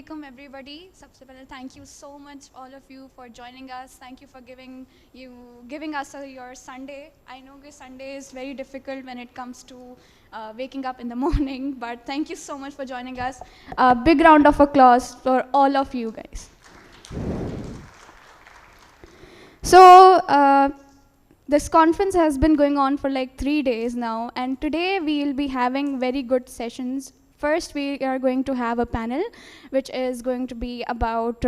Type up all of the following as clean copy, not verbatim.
alaikum everybody. Sabse pehle, thank you so much all of you for joining us. Thank you for giving us your Sunday. I know that Sunday is very difficult when it comes to waking up in the morning, but thank you so much for joining us. A big round of applause for all of you guys. So this conference has been going on for like 3 days now, and today we will be having very good sessions. First, we are going to have a panel which is going to be about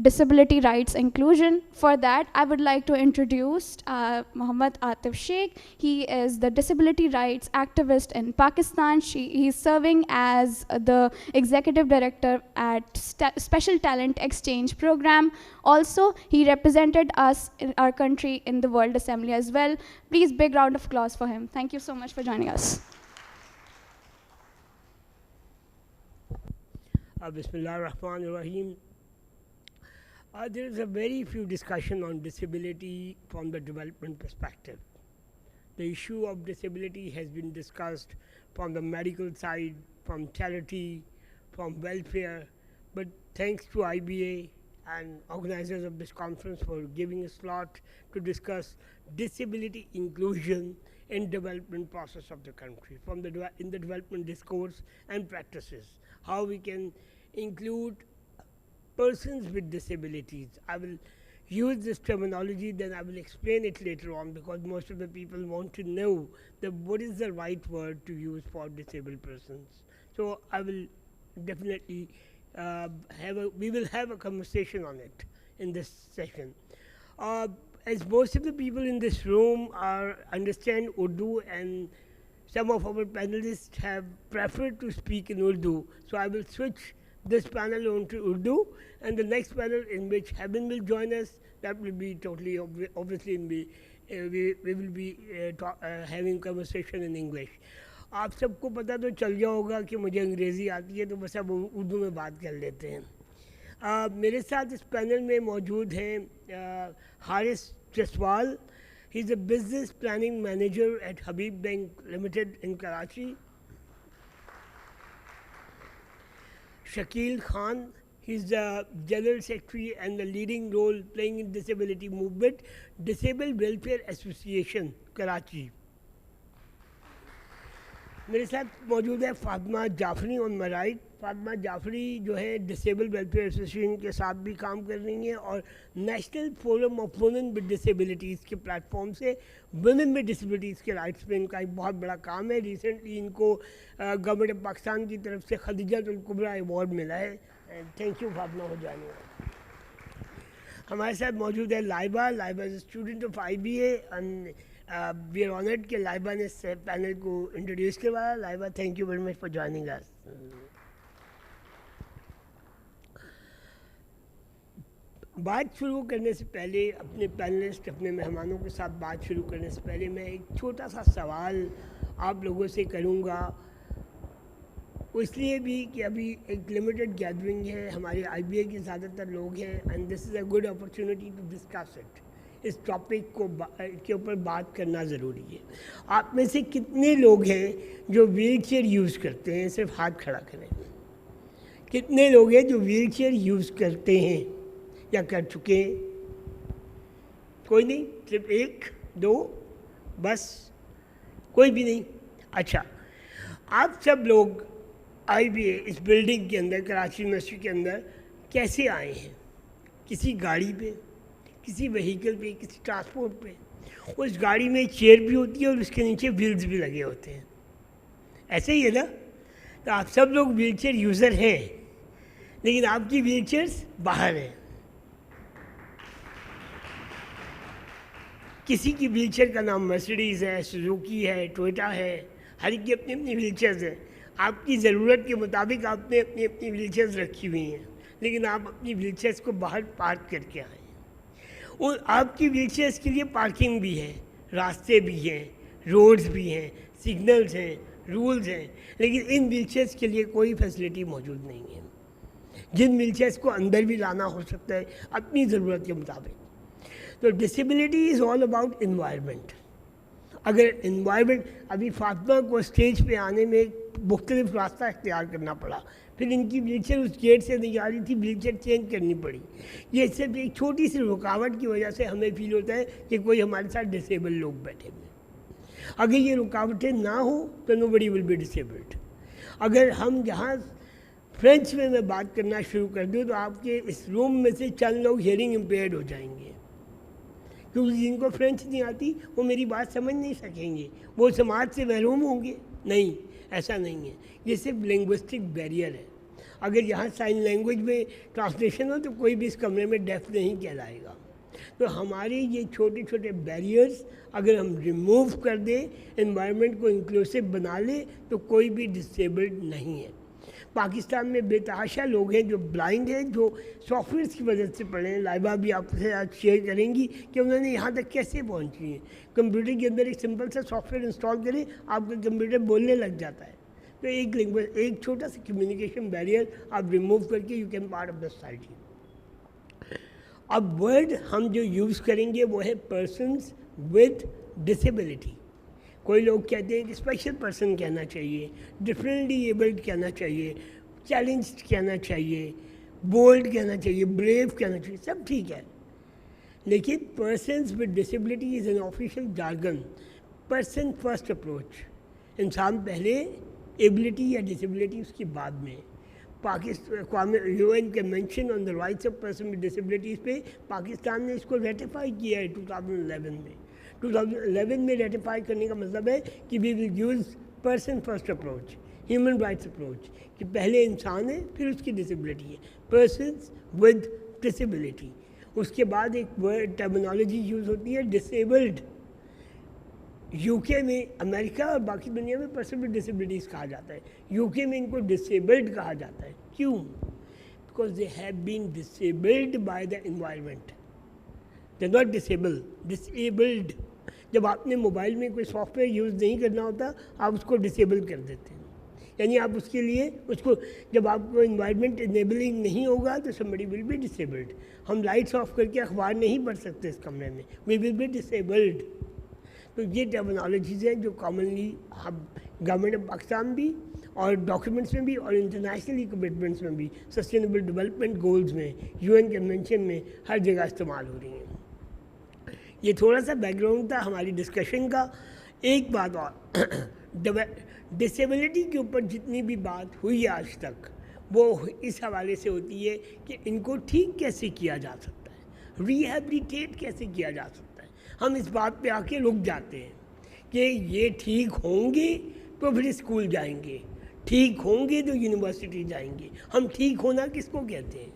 disability rights inclusion. For that, I would like to introduce Muhammad Atif Sheikh. He is the disability rights activist in Pakistan. He is serving as the executive director at Special Talent Exchange Program. Also, he represented us in our country in the World Assembly as well. Please, big round of applause for him. Thank you so much for joining us. Bismillah ar-Rahman ar-Rahim. There is a very few discussion on disability from the development perspective. The issue of disability has been discussed from the medical side, from charity, from welfare, but thanks to IBA and organizers of this conference for giving a slot to discuss disability inclusion in development process of the country, from in the development discourse and practices, how we can include persons with disabilities. I will use this terminology, then I will explain it later on, because most of the people want to know what is the right word to use for disabled persons. So I will definitely we will have a conversation on it in this session. As most of the people in this room understand Urdu, and some of our panelists have preferred to speak in Urdu, so I will switch this panel on to Urdu, and the next panel in which Haben will join us, that will be totally obviously we will be having conversation in English. آپ سب کو پتہ تو چل گیا ہوگا کہ مجھے انگریزی آتی ہے، تو بس اب اردو میں بات کر لیتے ہیں. میرے ساتھ اس پینل میں موجود ہیں Haris Jaswal. He is a business planning manager at Habib Bank Limited in Karachi. Shakeel Khan, he is the General Secretary and the leading role playing in disability movement, Disabled Welfare Association, Karachi. میرے ساتھ موجود ہے فاطمہ جعفری آن مائی رائٹ. فاطمہ جعفری جو ہے ڈسیبل ویلفیئر ایسوسیشن کے ساتھ بھی کام کر رہی ہیں، اور national forum of women with disabilities کے پلیٹ فارم سے وومن ود ڈسیبلٹیز کے رائٹس پہ ان کا ایک بہت بڑا کام ہے. ریسنٹلی ان کو گورنمنٹ آف پاکستان کی طرف سے خدیجۃ الکبریٰ ایوارڈ ملا ہے. Thank you Fatima for joining. ہمارے ساتھ موجود ہے Laiba. Laiba is a student of IBA and we are honoured کہ لائبہ نے پینل کو انٹروڈیوس کروایا. Laiba, thank you very much for joining us. بات شروع کرنے سے پہلے اپنے پینلسٹ اپنے مہمانوں کے ساتھ بات شروع کرنے سے پہلے میں ایک چھوٹا سا سوال آپ لوگوں سے کروں گا. اس لیے بھی کہ ابھی ایک لمیٹڈ گیدرنگ ہے, ہمارے IBA کے زیادہ تر لوگ ہیں, and this is a good opportunity to discuss it. اس ٹاپک کو کے اوپر بات کرنا ضروری ہے. آپ میں سے کتنے لوگ ہیں جو ویل چیئر یوز کرتے ہیں؟ صرف ہاتھ کھڑا کریں. کتنے لوگ ہیں جو ویل چیئر یوز کرتے ہیں یا کر چکے ہیں؟ کوئی نہیں, صرف ایک دو بس, کوئی بھی نہیں. اچھا, آپ سب لوگ IBA اس بلڈنگ کے اندر, کراچی یونیورسٹی کے اندر کیسے آئے ہیں؟ کسی گاڑی پہ, کسی وہیکل پہ, کسی ٹرانسپورٹ پہ. اس گاڑی میں چیئر بھی ہوتی ہے اور اس کے نیچے ویلز بھی لگے ہوتے ہیں. ایسے ہی ہے نا؟ تو آپ سب لوگ ویل چیئر یوزر ہیں, لیکن آپ کی ویل چیئرس باہر ہیں. کسی کی ویل چیئر کا نام مرسڈیز ہے, سوزوکی ہے, ٹویوٹا ہے, ہر ایک کی اپنی اپنی ویل چیئرز ہیں. آپ کی ضرورت کے مطابق آپ نے اپنی اپنی ویل چیئرز رکھی ہوئی ہیں, لیکن آپ اپنی ویل چیئرز کو باہر پارک کر کے آئیں. اور آپ کی ویل چیئرز کے لیے پارکنگ بھی ہے, راستے بھی ہیں, روڈز بھی ہیں, سگنلز ہیں, رولز ہیں, لیکن ان ویل چیئرز کے لیے کوئی فیسلٹی موجود نہیں ہے. جن ویل چیئرز کو اندر بھی لانا ہو سکتا ہے اپنی ضرورت کے مطابق. تو disability is all about environment. اگر انوائرمنٹ, ابھی فاطمہ کو اسٹیج پہ آنے میں مختلف راستہ اختیار کرنا پڑا. پھر ان کی ویل چیئر اس گیٹ سے نہیں آ رہی تھی, ویل چیئر چینج کرنی پڑی. یہ صرف ایک چھوٹی سی رکاوٹ کی وجہ سے ہمیں فیل ہوتا ہے کہ کوئی ہمارے ساتھ ڈسیبل لوگ بیٹھے ہوئے. اگر یہ رکاوٹیں نہ ہوں تو نو بڈی ول بی ڈسیبلڈ. اگر ہم یہاں فرینچ میں بات کرنا شروع کر دوں تو آپ کے اس روم میں سے چند لوگ ہیئرنگ امپیئرڈ ہو جائیں گے, کیونکہ جن کو فرینچ نہیں آتی وہ میری بات سمجھ نہیں سکیں گے, وہ سماج سے محروم ہوں گے. نہیں, ایسا نہیں ہے. یہ صرف لنگوسٹک بیریئر ہے. اگر یہاں سائن لینگویج میں ٹرانسلیشن ہو تو کوئی بھی اس کمرے میں ڈیف نہیں کہلائے گا. تو ہمارے یہ چھوٹے چھوٹے بیریئرز اگر ہم ریموو کر دیں, انوائرمنٹ کو انکلوسیو بنا لیں, تو کوئی بھی ڈسیبلڈ نہیں ہے. پاکستان میں بے تحاشا لوگ ہیں جو بلائنڈ ہیں, جو سافٹ ویئرس کی وجہ سے پڑھے ہیں. لائبہ بھی آپ سے آج شیئر کریں گی کہ انہوں نے یہاں تک کیسے پہنچی ہیں. کمپیوٹر کے اندر ایک سمپل سا سافٹ ویئر انسٹال کریں, آپ کا کمپیوٹر بولنے لگ جاتا ہے. تو ایک چھوٹا سا کمیونیکیشن بیریئر آپ ریموو کر کے you can part of the society. اب ورڈ ہم جو یوز کریں گے وہ ہے پرسنز ود ڈسیبلٹی. کوئی لوگ کہتے ہیں کہ اسپیشل پرسن کہنا چاہیے, ڈفرینٹلی ایبلڈ کہنا چاہیے, چیلنجڈ کہنا چاہیے, بولڈ کہنا چاہیے, بریو کہنا چاہیے, سب ٹھیک ہے. لیکن persons with disability is an official jargon. Person first approach, انسان پہلے, ایبلٹی یا ڈسیبلٹی اس کی بعد میں. Pakistan UN convention on the rights of person with disabilities پہ پاکستان نے اس کو ریٹیفائی کیا ہے 2011 میں. 2011 میں ریٹیفائی کرنے کا مطلب ہے کہ we will use person first approach, human rights approach, کہ پہلے انسان ہے پھر اس کی ڈسیبلٹی ہے, پرسنز ود ڈسیبلٹی. اس کے بعد ایک ورڈ ٹرمینالوجی یوز ہوتی ہے ڈسیبلڈ. UK میں, امریکہ اور باقی دنیا میں پرسن ود ڈسیبلٹیز کہا جاتا ہے. UK میں ان کو ڈسیبلڈ کہا جاتا ہے. کیوں؟ Because they have been disabled by the environment. They not disable, disabled. جب آپ نے موبائل میں کوئی سافٹ ویئر یوز نہیں کرنا ہوتا, آپ اس کو ڈسیبل کر دیتے ہیں. یعنی آپ اس کے لیے اس کو, جب آپ کو انوائرمنٹ انیبلنگ نہیں ہوگا تو somebody will be disabled. ہم لائٹس آف کر کے اخبار نہیں پڑھ سکتے اس کمرے میں, we will be disabled. تو یہ ٹرمینالوجیز ہیں جو کامنلی ہم گورنمنٹ آف پاکستان بھی اور ڈاکیومنٹس میں بھی اور انٹرنیشنلی کمٹمنٹس میں بھی, سسٹینیبل ڈیولپمنٹ گولز میں, UN کنونشن میں ہر جگہ استعمال ہو رہی ہیں. یہ تھوڑا سا بیک گراؤنڈ تھا ہماری ڈسکشن کا. ایک بات اور, ڈسیبلٹی کے اوپر جتنی بھی بات ہوئی ہے آج تک وہ اس حوالے سے ہوتی ہے کہ ان کو ٹھیک کیسے کیا جا سکتا ہے, ریہیبلیٹیٹ کیسے کیا جا سکتا ہے. ہم اس بات پہ آ کے رک جاتے ہیں کہ یہ ٹھیک ہوں گے تو پھر اسکول جائیں گے, ٹھیک ہوں گے تو یونیورسٹی جائیں گے. ہم ٹھیک ہونا کس کو کہتے ہیں,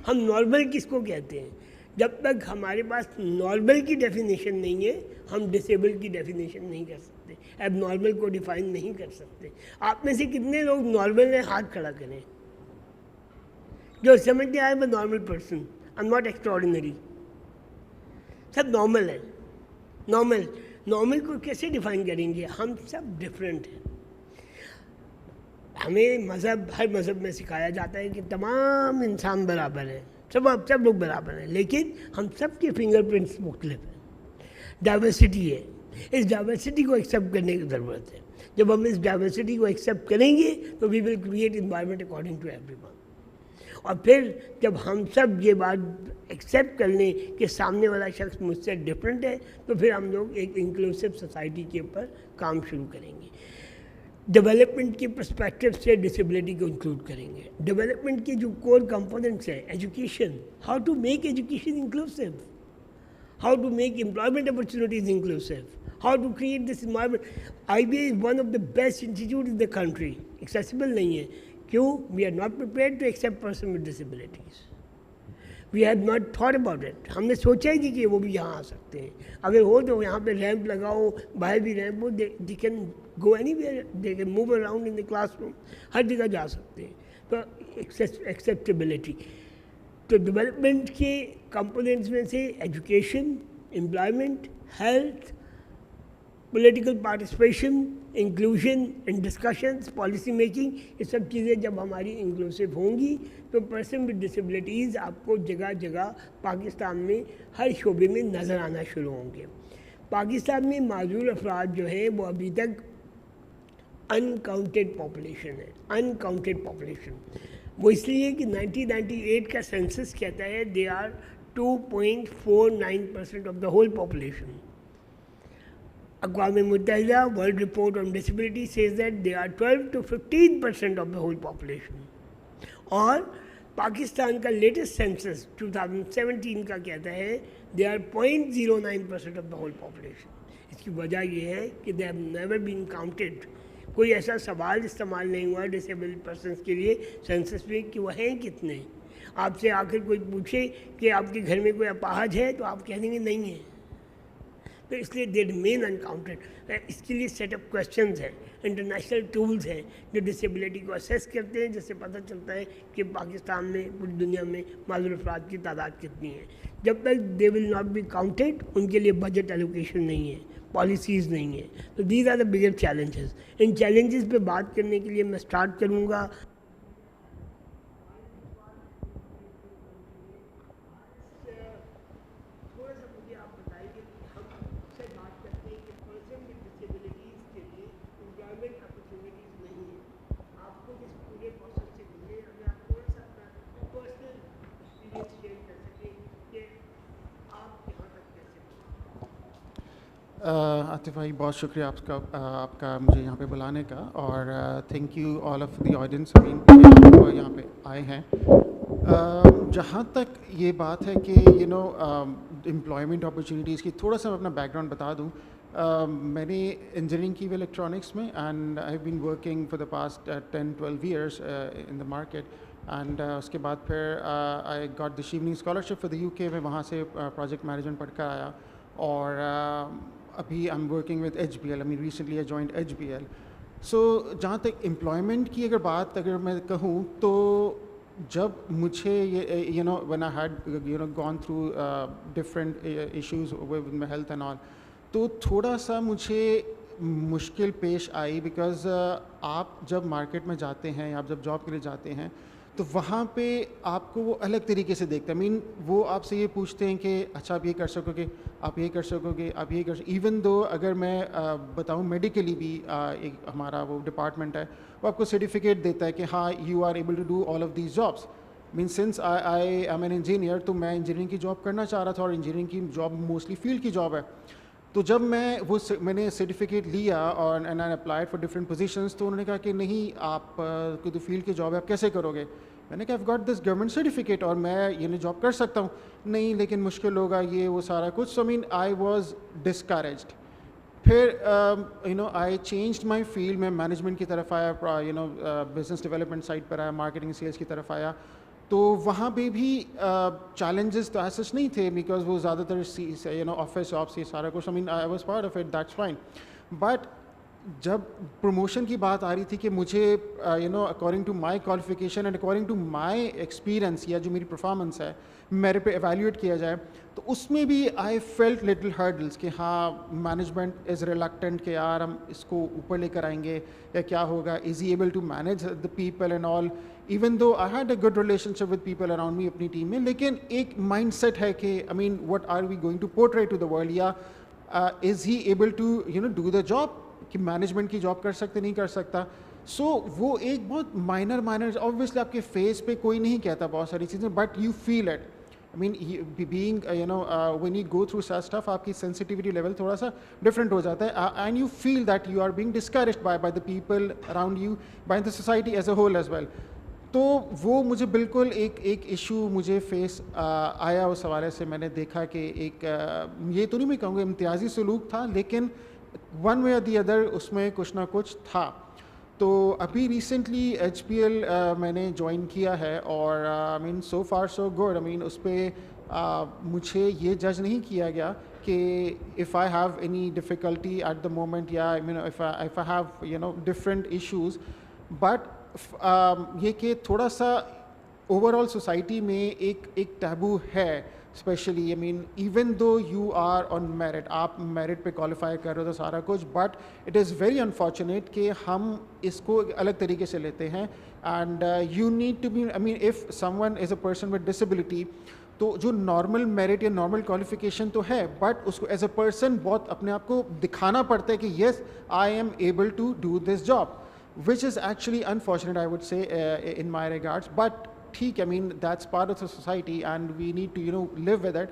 ہم نارمل کس کو کہتے ہیں؟ جب تک ہمارے پاس نارمل کی ڈیفینیشن نہیں ہے ہم ڈسیبل کی ڈیفینیشن نہیں کر سکتے, اب نارمل کو ڈیفائن نہیں کر سکتے. آپ میں سے کتنے لوگ نارمل ہیں, ہاتھ کھڑا کریں جو سمجھتے آئے میں normal person, I am not extraordinary. Sub normal ہیں. نارمل کو کیسے ڈیفائن کریں گے؟ ہم سب ڈفرینٹ ہیں. ہمیں ہر مذہب میں سکھایا جاتا ہے کہ تمام انسان برابر ہیں, سب لوگ برابر ہیں, لیکن ہم سب کے فنگر پرنٹس مختلف ہیں. ڈائیورسٹی ہے, اس ڈائیورسٹی کو ایکسیپٹ کرنے کی ضرورت ہے. جب ہم اس ڈائیورسٹی کو ایکسیپٹ کریں گے تو we will create environment according to every one. اور پھر جب ہم سب یہ بات ایکسیپٹ کر لیں کہ سامنے والا شخص مجھ سے ڈفرینٹ ہے تو پھر ہم لوگ ایک انکلوسیو سوسائٹی کے اوپر کام شروع کریں گے. ڈیولپمنٹ کے پرسپیکٹو سے ڈسیبلٹی کو انکلوڈ کریں گے. ڈیولپمنٹ کے جو کور کمپوننٹس ہیں, education, how to make education inclusive, how to make employment opportunities inclusive, how to create this environment. IBA is one of the best institutes in the country. Accessible نہیں ہے. کیوں؟ We are not prepared to accept person with disabilities. We have not thought about it. ہم نے سوچا ہی نہیں کہ وہ بھی یہاں آ سکتے ہیں. اگر ہو تو یہاں پہ ریمپ لگاؤ, باہر بھی ramp who, they can go anywhere, they can move around in the classroom. ہر جگہ جا سکتے ہیں. تو acceptability. تو ڈیولپمنٹ کے کمپوننٹس میں سے education, employment, health, political participation, inclusion ان ڈسکشنز, پالیسی میکنگ, یہ سب چیزیں جب ہماری انکلوسیو ہوں گی تو پرسن ود ڈسیبلٹیز آپ کو جگہ جگہ پاکستان میں ہر شعبے میں نظر آنا شروع ہوں گے. پاکستان میں معذور افراد جو ہیں وہ ابھی تک انکاؤنٹیڈ پاپولیشن ہے, انکاؤنٹیڈ پاپولیشن. وہ اس لیے کہ 1998 کا سینسس کہتا ہے they are 2.49% of the whole population. اقوام متحدہ world report on disability says that they are 12 to 15% of the whole population. اور پاکستان کا لیٹسٹ سینسس 2017 کا کہتا ہے they are 0.09% of the whole population. اس کی وجہ یہ ہے کہ they have never been counted. کوئی ایسا سوال استعمال نہیں ہوا ڈسیبلڈ پرسنس کے لیے سینسس میں کہ وہ ہیں کتنے. آپ سے آ کر کوئی پوچھے کہ آپ کے گھر میں کوئی اپاہج ہے تو آپ کہہ دیں گے نہیں ہے. تو اس لیے دے ریمین انکاؤنٹیڈ. اس کے لیے سیٹ اپ کویشچنز ہیں, انٹرنیشنل ٹولز ہیں جو ڈسیبلٹی کو اسیس کرتے ہیں, جس سے پتہ چلتا ہے کہ پاکستان میں پوری دنیا میں معذور افراد کی تعداد کتنی ہے. جب تک دے ول ناٹ بی کاؤنٹیڈ ان کے لیے بجٹ ایلوکیشن نہیں ہے, پالیسیز نہیں ہیں. تو these are the bigger challenges. ان چیلنجز پہ بات کرنے کے لیے میں اسٹارٹ کروں گا. تھوڑا سا مجھے آپ بتائیے کہ ہم سے بات کرتے ہیں کہ پرسن ود ڈسیبلٹیز کے لیے امپلائمنٹ اپرچونیٹیز نہیں ہیں. آپ کو اس پورے پروسیس سے گزرے, اگر آپ تھوڑا سا اپنا پرسنل ایکسپیرینس شیئر کر سکیں کہ آپ یہاں تک کیسے پہنچے. عاطف بھائی بہت شکریہ آپ کا مجھے یہاں پہ بلانے کا, اور thank you all of the audience آپ یہاں پہ آئے ہیں. جہاں تک یہ بات ہے کہ امپلائمنٹ اپرچونیٹیز کی, تھوڑا سا میں اپنا بیک گراؤنڈ بتا دوں. میں نے انجینئرنگ کی ہوئی الیکٹرانکس میں, and I have been working for the past 10-12 years in the market. And اس کے بعد پھر I got the Chevening scholarship for the UK. میں وہاں سے پروجیکٹ مینجمنٹ پڑھ کر آیا, اور ابھی I am working with HBL. I mean recently I joined HBL. So جہاں تک امپلائمنٹ کی اگر میں کہوں تو جب مجھے یہ when I had gone through different issues with my health and all, تو تھوڑا سا مجھے مشکل پیش آئی. بیکاز آپ جب مارکیٹ میں جاتے ہیں, آپ جب جاب کے لیے جاتے ہیں, تو وہاں پہ آپ کو وہ الگ طریقے سے دیکھتے ہیں. وہ آپ سے یہ پوچھتے ہیں کہ اچھا آپ یہ کر سکو گے, آپ یہ کر سکو گے, آپ یہ ایون دو اگر میں بتاؤں میڈیکلی بھی ایک ہمارا وہ ڈپارٹمنٹ ہے, وہ آپ کو سرٹیفکیٹ دیتا ہے کہ ہاں you are able to do all of these jobs. Since I am an engineer, تو میں انجینئرنگ کی جاب کرنا چاہ رہا تھا, اور انجینئرنگ کی جاب موسٹلی فیلڈ کی جاب ہے. تو جب میں نے سرٹیفکیٹ لیا اور and I applied for different positions, تو انہوں نے کہا کہ نہیں آپ کو تو فیلڈ کی جاب ہے, آپ کیسے کرو گے. میں نے کہا I've got this government certificate اور میں یہ جاب کر سکتا ہوں. نہیں لیکن مشکل ہوگا یہ وہ سارا کچھ. سو I was discouraged. پھر I changed my field. میں مینجمنٹ کی طرف آیا, بزنس ڈیولپمنٹ سائڈ پر آیا, مارکیٹنگ سیلس کی طرف آیا. تو وہاں پہ بھی چیلنجز تو ایسا نہیں تھے, بیکاز وہ زیادہ تر آفس جابس یہ سارا کچھ. I was part of it, that's fine. But جب پروموشن کی بات آ رہی تھی کہ مجھے according to my qualification and according to my experience یا جو میری پرفارمنس ہے میرے پہ ایویلیویٹ کیا جائے, تو اس میں بھی آئی فیلٹ لٹل ہرڈلس کہ ہاں مینجمنٹ از ریلکٹنٹ کہ یار ہم اس کو اوپر لے کر آئیں گے یا کیا ہوگا. Is he able to manage the people and all. Even though I had a good relationship with people around me اپنی ٹیم میں, لیکن ایک مائنڈ سیٹ ہے کہ what are we going to portray to the world, یا is he able to do the job, کہ management کی job کر سکتے نہیں کر سکتا. سو وہ ایک بہت مائنر آبویسلی آپ کے فیس پہ کوئی نہیں کہتا بہت ساری چیزیں, but you feel it. Being when you go through such stuff, آپ کی سینسٹیوٹی لیول تھوڑا سا ڈفرینٹ ہو جاتا ہے, and you feel that you are being discouraged by the people around you, by the society as a whole as well. تو وہ مجھے بالکل ایک ایشو مجھے فیس آیا. اس حوالے سے میں نے دیکھا کہ ایک یہ تو نہیں میں کہوں گا امتیازی سلوک تھا, لیکن ون وے اور دی ادر اس میں کچھ نہ کچھ تھا. تو ابھی ریسنٹلی HBL میں نے جوائن کیا ہے, اور سو فار سو گڈ. اس پہ مجھے یہ جج نہیں کیا گیا کہ if I have any difficulty at the moment, یا if I have different issues. But یہ کہ تھوڑا سا اوور آل سوسائٹی میں ایک ٹیبو ہے, especially even though you are on merit, آپ میرٹ پہ کوالیفائی کر رہے ہو تو سارا کچھ, but it is very unfortunate کہ ہم اس کو الگ طریقے سے لیتے ہیں. And you need to be if someone as a person with disability, تو جو نارمل میرٹ یا نارمل کوالیفیکیشن تو ہے, بٹ اس کو ایز اے پرسن بہت اپنے آپ کو دکھانا پڑتا ہے کہ yes I am able to do this job. which is actually unfortunate, I would say, in my regards. But I mean, that's part of the society and we need to, you know, live with it,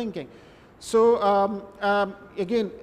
thinking. So again,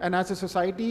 and as a society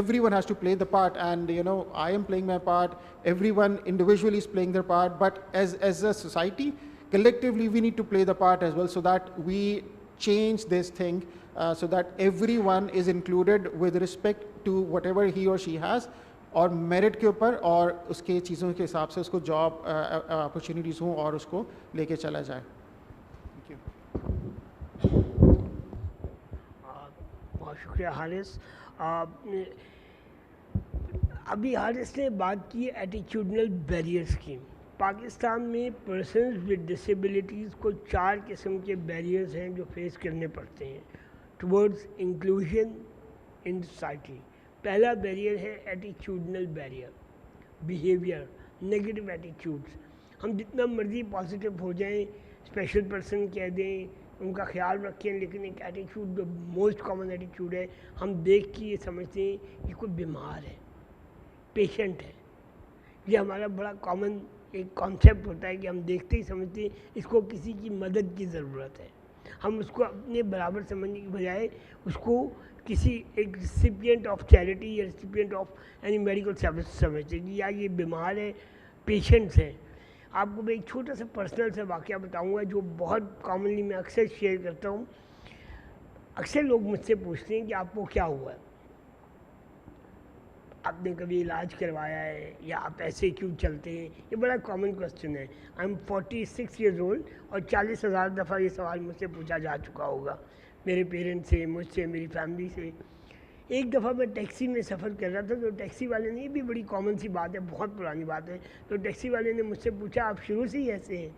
everyone has to play the part, and you know, I am playing my part, everyone individually is playing their part, but as a society, collectively we need to play the part as well, so that we change this thing, so that everyone is included with respect to whatever he or she has, اور merit کے اوپر اور اس کے چیزوں کے حساب سے اس کو جاب اپرچونیٹیز ہوں اور اس کو لے کے چلا جائے. بہت شکریہ حارث. ابھی حارث نے بات کی ایٹیچیوڈنل بیریئرس کی. پاکستان میں پرسنز ود ڈسیبلٹیز کو 4 قسم کے بیریئرز ہیں جو فیس کرنے پڑتے ہیں ٹورڈز انکلوژن ان سوسائٹی. پہلا بیریئر ہے attitudinal barrier, behaviour, negative attitudes. ہم جتنا مرضی پازیٹیو ہو جائیں، اسپیشل پرسن کہہ دیں، ان کا خیال رکھیں، لیکن ایک ایٹیچیوڈ جو موسٹ کامن ایٹیچیوڈ ہے، ہم دیکھ کے یہ سمجھتے ہیں کہ کوئی بیمار ہے، پیشنٹ ہے. یہ ہمارا بڑا کامن ایک کانسیپٹ ہوتا ہے کہ ہم دیکھتے ہی سمجھتے ہیں اس کو کسی کی مدد کی ضرورت ہے. ہم اس کو اپنے برابر سمجھنے کی بجائے اس کو کسی ایک ریسیپینٹ آف چیریٹی یا recipient of any medical service سمجھتے ہیں کہ یا یہ بیمار ہے، پیشنٹس ہیں. آپ کو میں ایک چھوٹا سا پرسنل سا واقعہ بتاؤں گا جو بہت کامنلی میں اکثر شیئر کرتا ہوں. اکثر لوگ مجھ سے پوچھتے ہیں کہ آپ کو کیا ہوا ہے، آپ نے کبھی علاج کروایا ہے، یا آپ ایسے کیوں چلتے ہیں. یہ بڑا کامن کوسچن ہے. آئی ایم 46 ایئرز اولڈ اور 40,000 دفعہ یہ سوال مجھ سے پوچھا جا چکا ہوگا، میرے پیرنٹس سے، مجھ سے، میری فیملی سے. ایک دفعہ میں ٹیکسی میں سفر کر رہا تھا تو ٹیکسی والے نے، یہ بھی بڑی کامن سی بات ہے، بہت پرانی بات ہے، تو ٹیکسی والے نے مجھ سے پوچھا آپ شروع سے ہی ایسے ہیں؟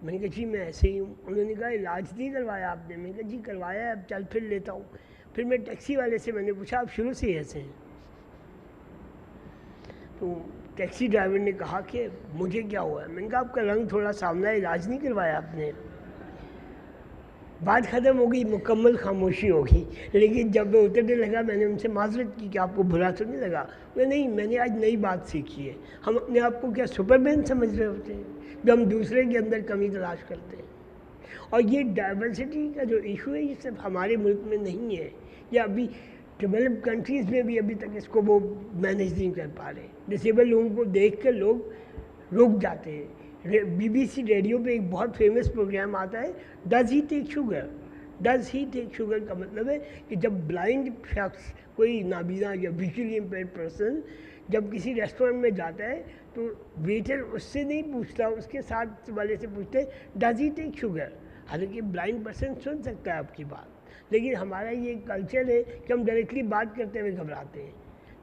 میں نے کہا جی میں ایسے ہی ہوں. انہوں نے کہا علاج نہیں کروایا آپ نے؟ میں نے کہا جی کروایا ہے، اب چل پھر لیتا ہوں. پھر میں ٹیکسی والے سے میں نے پوچھا آپ شروع سے ہی ایسے ہیں؟ تو ٹیکسی ڈرائیور نے کہا کہ مجھے کیا ہوا ہے؟ میں نے کہا آپ کا رنگ تھوڑا سامنا ہے، علاج نہیں کروایا آپ نے. بات ختم ہو گئی، مکمل خاموشی ہوگی. لیکن جب میں اترنے لگا میں نے ان سے معذرت کی کہ آپ کو برا تو نہیں لگا؟ نہیں، میں نے آج نئی بات سیکھی ہے. ہم اپنے آپ کو کیا سپر مین سمجھ رہے ہوتے ہیں جو ہم دوسرے کے اندر کمی تلاش کرتے ہیں. اور یہ ڈائیورسٹی کا جو ایشو ہے یہ صرف ہمارے ملک میں نہیں ہے، یہ ابھی ڈیولپ کنٹریز میں بھی ابھی تک اس کو وہ مینیج نہیں کر پا رہے. ڈسیبل لوگوں کو دیکھ کر لوگ رک جاتے ہیں. بی بی سی ریڈیو پہ ایک بہت فیمس پروگرام آتا ہے does he take sugar. Does he take sugar کا مطلب ہے کہ جب بلائنڈ شخص، کوئی نابینا یا ویژولی امپیئرڈ پرسن جب کسی ریسٹورینٹ میں جاتا ہے تو ویٹر اس سے نہیں پوچھتا، اس کے ساتھ والے سے پوچھتے ہیں ڈز ہی ٹیک شوگر. حالانکہ بلائنڈ پرسن سن سکتا ہے آپ کی بات، لیکن ہمارا یہ کلچر ہے کہ ہم ڈائریکٹلی بات کرتے ہوئے گھبراتے ہیں.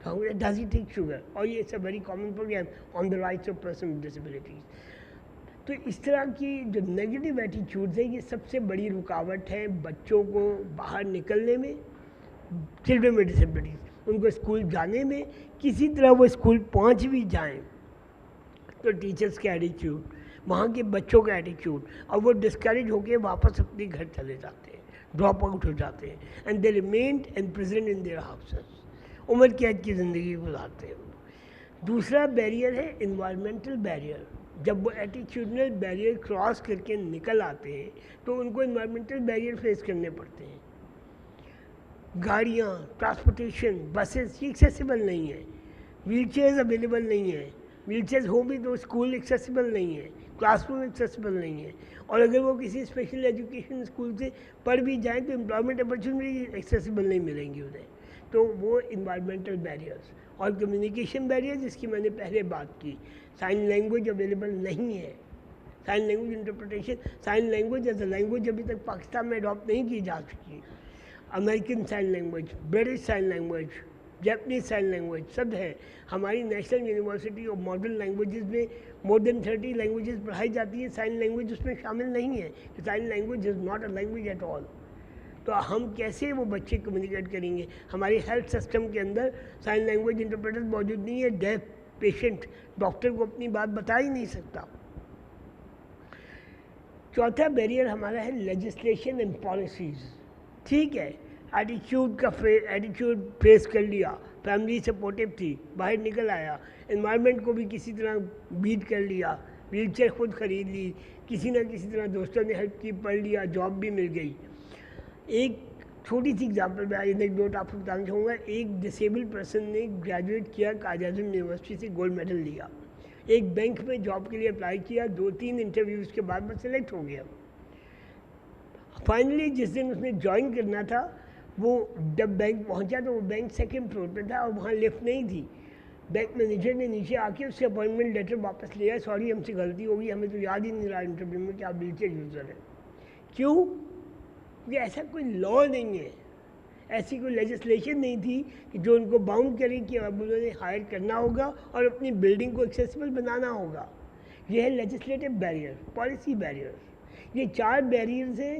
تو ہم ڈز ہی ٹیک شوگر، اور یہ it's a very common program on the rights of person with disabilities. تو اس طرح کی جو نیگیٹو ایٹیچیوڈز ہیں یہ سب سے بڑی رکاوٹ ہے بچوں کو باہر نکلنے میں، چلڈرن میں ڈسیبلٹیز، ان کو اسکول جانے میں. کسی طرح وہ اسکول پہنچ بھی جائیں تو ٹیچرس کا ایٹیچیوڈ، وہاں کے بچوں کا ایٹیچیوڈ، اور وہ ڈسکریج ہو کے واپس اپنے گھر چلے جاتے ہیں، ڈراپ آؤٹ ہو جاتے ہیں. And they remained and present in their houses, عمر قید کی زندگی گزارتے ہیں. دوسرا بیریئر ہے انوائرمنٹل بیریئر. جب وہ ایٹیچیوڈنل بیریئر کراس کر کے نکل آتے ہیں تو ان کو انوائرمنٹل بیریئر فیس کرنے پڑتے ہیں. گاڑیاں، ٹرانسپورٹیشن، بسز یہ ایکسیسیبل نہیں ہیں، ویل چیئرز اویلیبل نہیں ہیں. ویل چیئرز ہو بھی تو اسکول ایکسیسیبل نہیں ہے، کلاس روم ایکسیسیبل نہیں ہے. اور اگر وہ کسی اسپیشل ایجوکیشن اسکول سے پڑھ بھی جائیں تو امپلائمنٹ اپرچونیٹی ایکسیسیبل نہیں ملیں گی انہیں. تو وہ انوائرمنٹل بیریئرز. اور کمیونیکیشن بیریئر جس کی میں نے پہلے بات کی، سائن لینگویج اویلیبل نہیں ہے. Sign language interpretation, sign language as a language ابھی تک پاکستان میں اڈاپٹ نہیں کی جا چکی. American sign language, British sign language, Japanese sign language سب ہے. ہماری نیشنل یونیورسٹی اور ماڈرن لینگویجز میں مور دین 30 لینگویجز پڑھائی جاتی ہیں، سائن لینگویج اس میں شامل نہیں ہے. Sign language is not a language at all. تو تو ہم کیسے وہ بچے کمیونیکیٹ کریں گے؟ ہماری ہیلتھ سسٹم کے اندر سائن لینگویج انٹرپریٹر موجود نہیں ہے. ڈیف پیشنٹ ڈاکٹر کو اپنی بات بتا ہی نہیں سکتا. چوتھا بیریئر ہمارا ہے لیجسلیشن اینڈ پالیسیز. ٹھیک ہے، ایٹیچیوڈ فیس کر لیا، فیملی سپورٹیو تھی، باہر نکل آیا، انوائرمنٹ کو بھی کسی طرح بیٹ کر لیا، ویل چیئر خود خرید لی، کسی نہ کسی طرح دوستوں نے ہیلپ کی، پڑھ لیا، جاب بھی مل گئی. ایک چھوٹی سی ایگزامپل میں اینیکڈوٹ آپ کو بتانا چاہوں گا. ایک ڈسیبل پرسن نے گریجویٹ کیا، قائد اعظم یونیورسٹی سے گولڈ میڈل لیا، ایک بینک میں جاب کے لیے اپلائی کیا، 2-3 انٹرویوز کے بعد وہ سلیکٹ ہو گیا. فائنلی جس دن اس نے جوائن کرنا تھا، وہ جب بینک پہنچا تو وہ بینک 2nd فلور پہ تھا اور وہاں لفٹ نہیں تھی. بینک مینیجر نے نیچے آ کے اس سے اپوائنٹمنٹ لیٹر واپس لیا. سوری ہم سے غلطی ہوگی، ہمیں تو یاد ہی نہیں رہا انٹرویو میں کہ آپ ویل چیئر یوزر ہیں. کیوں؟ کیونکہ ایسا کوئی لا نہیں ہے، ایسی کوئی لیجسلیشن نہیں تھی کہ جو ان کو باؤنڈ کرے کہ اب انہوں نے ہائر کرنا ہوگا اور اپنی بلڈنگ کو ایکسیسیبل بنانا ہوگا. یہ ہے لیجسلیٹو بیریئر، پالیسی بیریئر. یہ 4 بیریئرز ہیں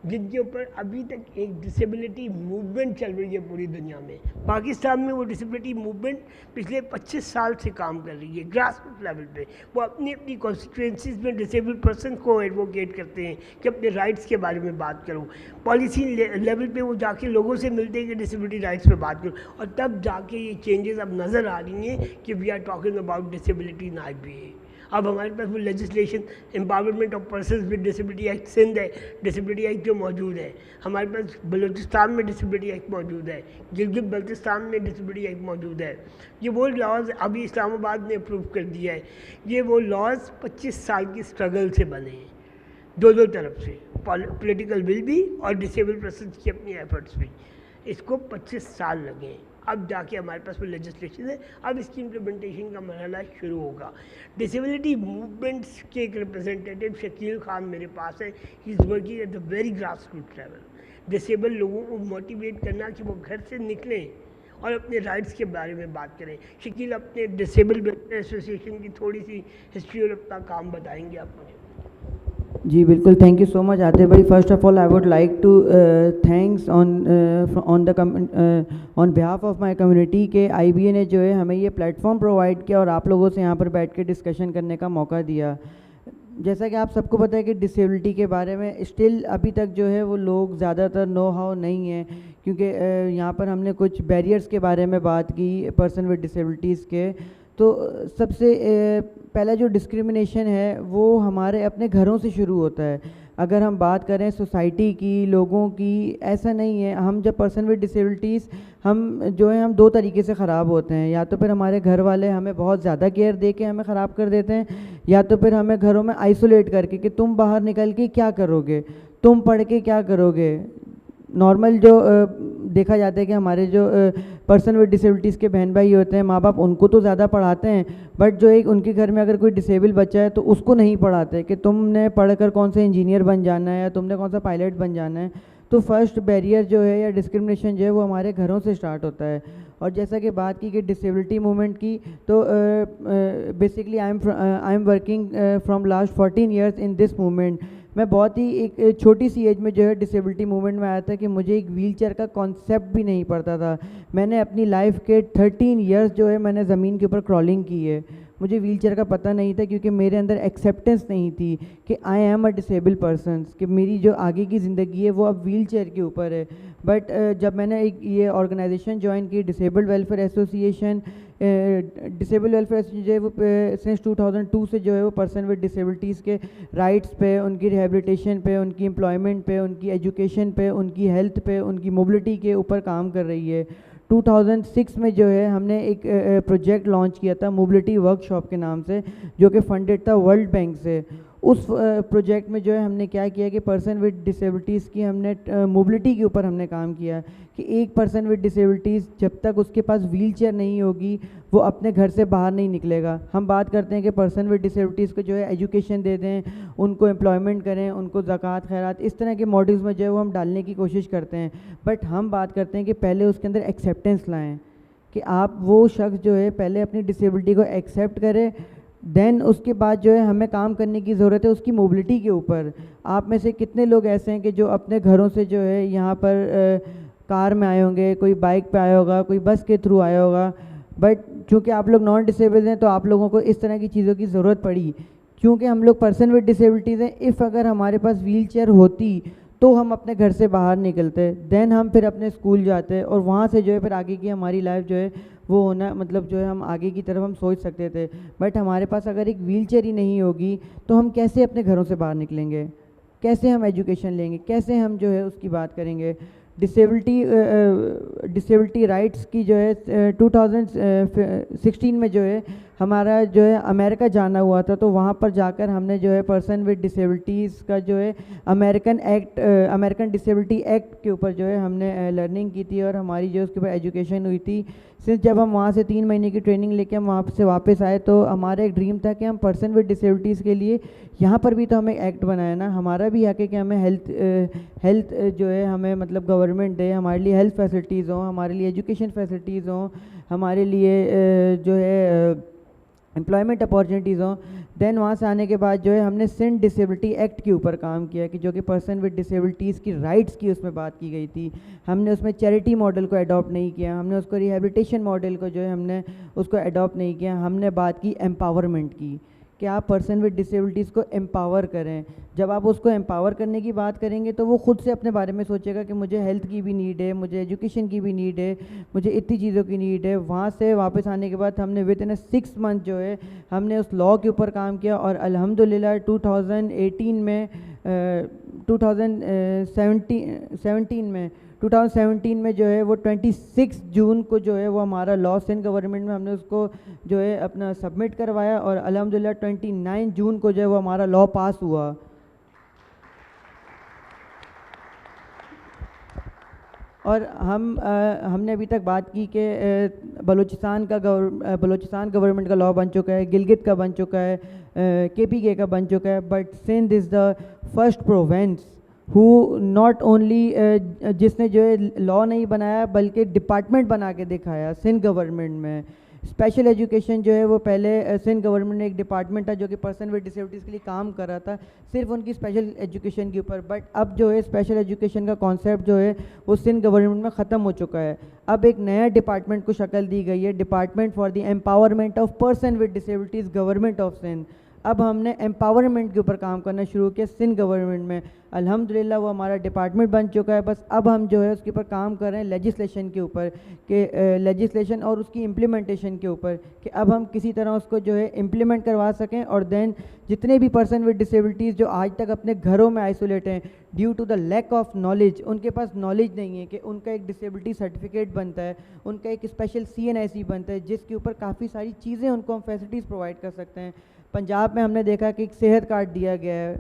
جن کے اوپر ابھی تک ایک ڈسیبلٹی موومنٹ چل رہی ہے پوری دنیا میں. پاکستان میں وہ ڈسیبلٹی موومنٹ پچھلے 25 سال سے کام کر رہی ہے گراس روٹ لیول پہ. وہ اپنی کانسٹیٹوئنسیز میں ڈسیبل پرسن کو ایڈوکیٹ کرتے ہیں کہ اپنے رائٹس کے بارے میں بات کرو. پالیسی لیول پہ وہ جا کے لوگوں سے ملتے ہیں کہ ڈسیبلٹی رائٹس پہ بات کرو، اور تب جا کے یہ چینجز اب نظر آ رہی ہیں کہ we are talking about disability in IBA. اب ہمارے پاس وہ legislation empowerment of persons with disability act Sindh ہے، ڈسیبلٹی ایکٹ جو موجود ہے. ہمارے پاس بلوچستان میں ڈسیبلٹی ایکٹ موجود ہے، گلگت بلتستان میں ڈسیبلٹی ایکٹ موجود ہے. یہ وہ لاز ابھی اسلام آباد نے اپروو کر دیا ہے. یہ وہ لاز 25 سال کی اسٹرگل سے بنے ہیں، دو طرف سے، پولیٹیکل ول بھی اور ڈسیبل پرسنز کی اپنی ایفرٹس بھی. اس کو 25 سال لگے ہیں، اب جا کے ہمارے پاس وہ لیجسلیشن ہے. اب اس کی امپلیمنٹیشن کا مرحلہ شروع ہوگا. ڈسیبلٹی موومنٹس کے ایک ریپرزنٹیٹیو شکیل خان میرے پاس ہے. He is working at the very grass root level. Disable لوگوں کو موٹیویٹ کرنا کہ وہ گھر سے نکلیں اور اپنے رائٹس کے بارے میں بات کریں. شکیل اپنے ڈسیبل ویلفیئر ایسوسیشن کی تھوڑی سی ہسٹری اور اپنا کام بتائیں گے آپ مجھے. جی بالکل، thank you so much Atif بھائی. First of all I would like to thanks on behalf of my community کہ IBA نے جو ہے ہمیں یہ پلیٹ فارم پرووائڈ کیا اور آپ لوگوں سے یہاں پر بیٹھ کے ڈسکشن کرنے کا موقع دیا. جیسا کہ آپ سب کو پتہ ہے کہ ڈسیبلٹی کے بارے میں اسٹل ابھی تک جو ہے وہ لوگ زیادہ تر نو ہاؤ نہیں ہیں، کیونکہ یہاں پر ہم نے کچھ بیریئرس کے بارے میں بات کی پرسن ود ڈسیبلٹیز کے. تو سب سے پہلا جو ڈسکریمنیشن ہے وہ ہمارے اپنے گھروں سے شروع ہوتا ہے. اگر ہم بات کریں سوسائٹی کی، لوگوں کی، ایسا نہیں ہے. ہم جب پرسن ود ڈسیبلٹیز ہم جو ہے ہم 2 طریقے سے خراب ہوتے ہیں. یا تو پھر ہمارے گھر والے ہمیں بہت زیادہ کیئر دے کے ہمیں خراب کر دیتے ہیں، یا تو پھر ہمیں گھروں میں آئسولیٹ کر کے کہ تم باہر نکل کے کیا کرو گے، تم پڑھ کے کیا کرو گے. نارمل جو دیکھا جاتا ہے کہ ہمارے جو پرسن ود ڈسیبلٹیز کے بہن بھائی ہوتے ہیں، ماں باپ ان کو تو زیادہ پڑھاتے ہیں، بٹ جو ایک ان کے گھر میں اگر کوئی ڈسیبل بچہ ہے تو اس کو نہیں پڑھاتے کہ تم نے پڑھ کر کون سے انجینئر بن جانا ہے یا تم نے کون سا پائلٹ بن جانا ہے. تو فرسٹ بیریئر جو ہے یا ڈسکرمنیشن جو ہے وہ ہمارے گھروں سے اسٹارٹ ہوتا ہے. اور جیسا کہ بات کی کہ ڈسیبلٹی موومنٹ کی، تو basically I am working from last 14 years in this movement. میں بہت ہی ایک چھوٹی سی ایج میں جو ہے ڈسیبلٹی موومنٹ میں آیا تھا کہ مجھے ایک ویل چیئر کا کانسیپٹ بھی نہیں پڑتا تھا. میں نے اپنی لائف کے 13 ایئرس جو ہے میں نے زمین کے اوپر کرالنگ کی ہے. مجھے ویل چیئر کا پتہ نہیں تھا کیونکہ میرے اندر ایکسیپٹنس نہیں تھی کہ I am a disable persons, کہ میری جو آگے کی زندگی ہے وہ اب ویل چیئر کے اوپر ہے. بٹ جب میں نے ایک یہ آرگنائزیشن جوائن کی، disable welfare association, disable welfare association جو ہے وہ سنس 2002 سے جو ہے وہ پرسن ود ڈسیبلٹیز کے رائٹس پہ، ان کی ریہیبلیٹیشن پہ، ان کی امپلائمنٹ پہ، ان کی ایجوکیشن پہ، ان کی ہیلتھ پہ، ان کی موبلٹی کے اوپر کام کر رہی ہے. 2006 میں جو ہے ہم نے ایک پروجیکٹ لانچ کیا تھا موبلٹی ورک شاپ کے نام سے، جو کہ فنڈڈ تھا ورلڈ بینک سے. اس پروجیکٹ میں جو ہے ہم نے کیا کیا کہ پرسن ود ڈسیبلٹیز کی ہم نے موبلٹی کے اوپر ہم نے کام کیا کہ ایک پرسن ود ڈسیبلٹیز جب تک اس کے پاس ویل چیئر نہیں ہوگی وہ اپنے گھر سے باہر نہیں نکلے گا. ہم بات کرتے ہیں کہ پرسن ود ڈسیبلٹیز کو جو ہے ایجوکیشن دے دیں، ان کو امپلائمنٹ کریں، ان کو زکوٰۃ خیرات اس طرح کے ماڈلز میں جو ہے وہ ہم ڈالنے کی کوشش کرتے ہیں. بٹ ہم بات کرتے ہیں کہ پہلے اس کے اندر ایکسیپٹنس لائیں، کہ آپ وہ شخص جو ہے پہلے اپنی ڈسیبلٹی کو ایکسیپٹ کرے. دین اس کے بعد جو ہے ہمیں کام کرنے کی ضرورت ہے اس کی موبلٹی کے اوپر. آپ میں سے کتنے لوگ ایسے ہیں کہ جو اپنے گھروں سے جو ہے یہاں پر کار میں آئے ہوں گے, کوئی بائک پہ آیا ہوگا, کوئی بس کے تھرو آیا ہوگا, بٹ چونکہ آپ لوگ نان ڈسیبل ہیں تو آپ لوگوں کو اس طرح کی چیزوں کی ضرورت پڑی. کیونکہ ہم لوگ پرسن ود ڈسیبلٹیز ہیں, اف اگر ہمارے پاس ویل چیئر ہوتی تو ہم اپنے گھر سے باہر نکلتے, دین ہم پھر اپنے اسکول جاتے اور وہاں سے جو ہے پھر آگے کی ہماری لائف جو ہے وہ ہونا, مطلب جو ہے ہم آگے کی طرف ہم سوچ سکتے تھے. بٹ ہمارے پاس اگر ایک ویل چیئر ہی نہیں ہوگی تو ہم کیسے اپنے گھروں سے باہر نکلیں گے, کیسے ہم ایجوکیشن لیں گے, کیسے ہم جو ہے اس کی بات کریں گے. ڈسیبلٹی رائٹس کی جو ہے 2016 میں جو ہے ہمارا جو ہے امریکہ جانا ہوا تھا, تو وہاں پر جا کر ہم نے جو ہے پرسن ود ڈسیبلٹیز کا جو ہے امریکن ڈسیبلٹی ایکٹ کے اوپر جو ہے ہم نے لرننگ کی تھی اور ہماری جو اس کے اوپر ایجوکیشن ہوئی تھی. سنس جب ہم وہاں سے 3 مہینے کی ٹریننگ لے کے ہم وہاں سے واپس آئے تو ہمارا ایک ڈریم تھا کہ ہم پرسن ود ڈسیبلٹیز کے لیے یہاں پر بھی تو ہمیں ایکٹ بنایا نا, ہمارا بھی حق ہے کہ ہمیں ہیلتھ جو ہے ہمیں مطلب گورنمنٹ دے, ہمارے لیے ہیلتھ فیسلٹیز ہوں, ہمارے لیے ایجوکیشن فیسلٹیز ہوں, ہمارے لیے جو ہے امپلائمنٹ اپارچونیٹیز ہوں. دین وہاں سے آنے کے بعد جو ہے ہم نے سن ڈسیبلٹی ایکٹ کے اوپر کام کیا کہ جو کہ پرسن ود ڈسیبلٹیز کی رائٹس کی اس میں بات کی گئی تھی. ہم نے اس میں چیریٹی ماڈل کو اڈاپٹ نہیں کیا, ہم نے اس کو ریہیبلیٹیشن ماڈل کو جو ہے ہم نے اس کو اڈاپٹ نہیں کیا, ہم نے بات کی امپاورمنٹ کی کہ آپ پرسن ود ڈسیبلٹیز کو امپاور کریں. جب آپ اس کو امپاور کرنے کی بات کریں گے تو وہ خود سے اپنے بارے میں سوچے گا کہ مجھے ہیلتھ کی بھی نیڈ ہے, مجھے ایجوکیشن کی بھی نیڈ ہے, مجھے اتنی چیزوں کی نیڈ ہے. وہاں سے واپس آنے کے بعد ہم نے ود ان 6 منتھ جو ہے ہم نے اس لاء کے اوپر کام کیا اور الحمدللہ 2017 میں جو ہے وہ 26 جون کو جو ہے وہ ہمارا لاء سندھ گورنمنٹ میں ہم نے اس کو جو ہے اپنا سبمٹ کروایا اور الحمدللہ 29 جون کو جو ہے وہ ہمارا لاء پاس ہوا. اور ہم نے ابھی تک بات کی کہ بلوچستان گورنمنٹ کا لاء بن چکا ہے, گلگت کا بن چکا ہے, KPK کا بن چکا ہے, but Sindh is the first province who not only جس نے جو ہے لاء نہیں بنایا بلکہ ڈپارٹمنٹ بنا کے دکھایا سندھ گورنمنٹ میں. اسپیشل ایجوکیشن جو ہے وہ پہلے سندھ گورنمنٹ نے ایک ڈپارٹمنٹ تھا جو کہ پرسن ود ڈسیبلٹیز کے لیے کام کر رہا تھا صرف ان کی اسپیشل ایجوکیشن کے اوپر, بٹ اب جو ہے اسپیشل ایجوکیشن کا کانسیپٹ جو ہے وہ سندھ گورنمنٹ میں ختم ہو چکا ہے. اب ایک نیا ڈپارٹمنٹ کو شکل دی گئی ہے, department for the empowerment of person with disabilities government of Sindh. اب ہم نے امپاورمنٹ کے اوپر کام کرنا شروع کیا سندھ گورنمنٹ میں. الحمدللہ وہ ہمارا ڈپارٹمنٹ بن چکا ہے, بس اب ہم جو ہے اس کے اوپر کام کر رہے ہیں لیجسلیشن کے اوپر کہ لیجسلیشن اور اس کی امپلیمنٹیشن کے اوپر کہ اب ہم کسی طرح اس کو جو ہے امپلیمنٹ کروا سکیں. اور دین جتنے بھی پرسن ود ڈسیبلٹیز جو آج تک اپنے گھروں میں آئسولیٹ ہیں due to the lack of knowledge, ان کے پاس نالج نہیں ہے کہ ان کا ایک ڈسیبلٹی سرٹیفکیٹ بنتا ہے, ان کا ایک اسپیشل CNIC بنتا ہے جس کے اوپر کافی ساری چیزیں ان کو ہم فیسلٹیز پرووائڈ کر سکتے ہیں. پنجاب میں ہم نے دیکھا کہ ایک صحت کارڈ دیا گیا ہے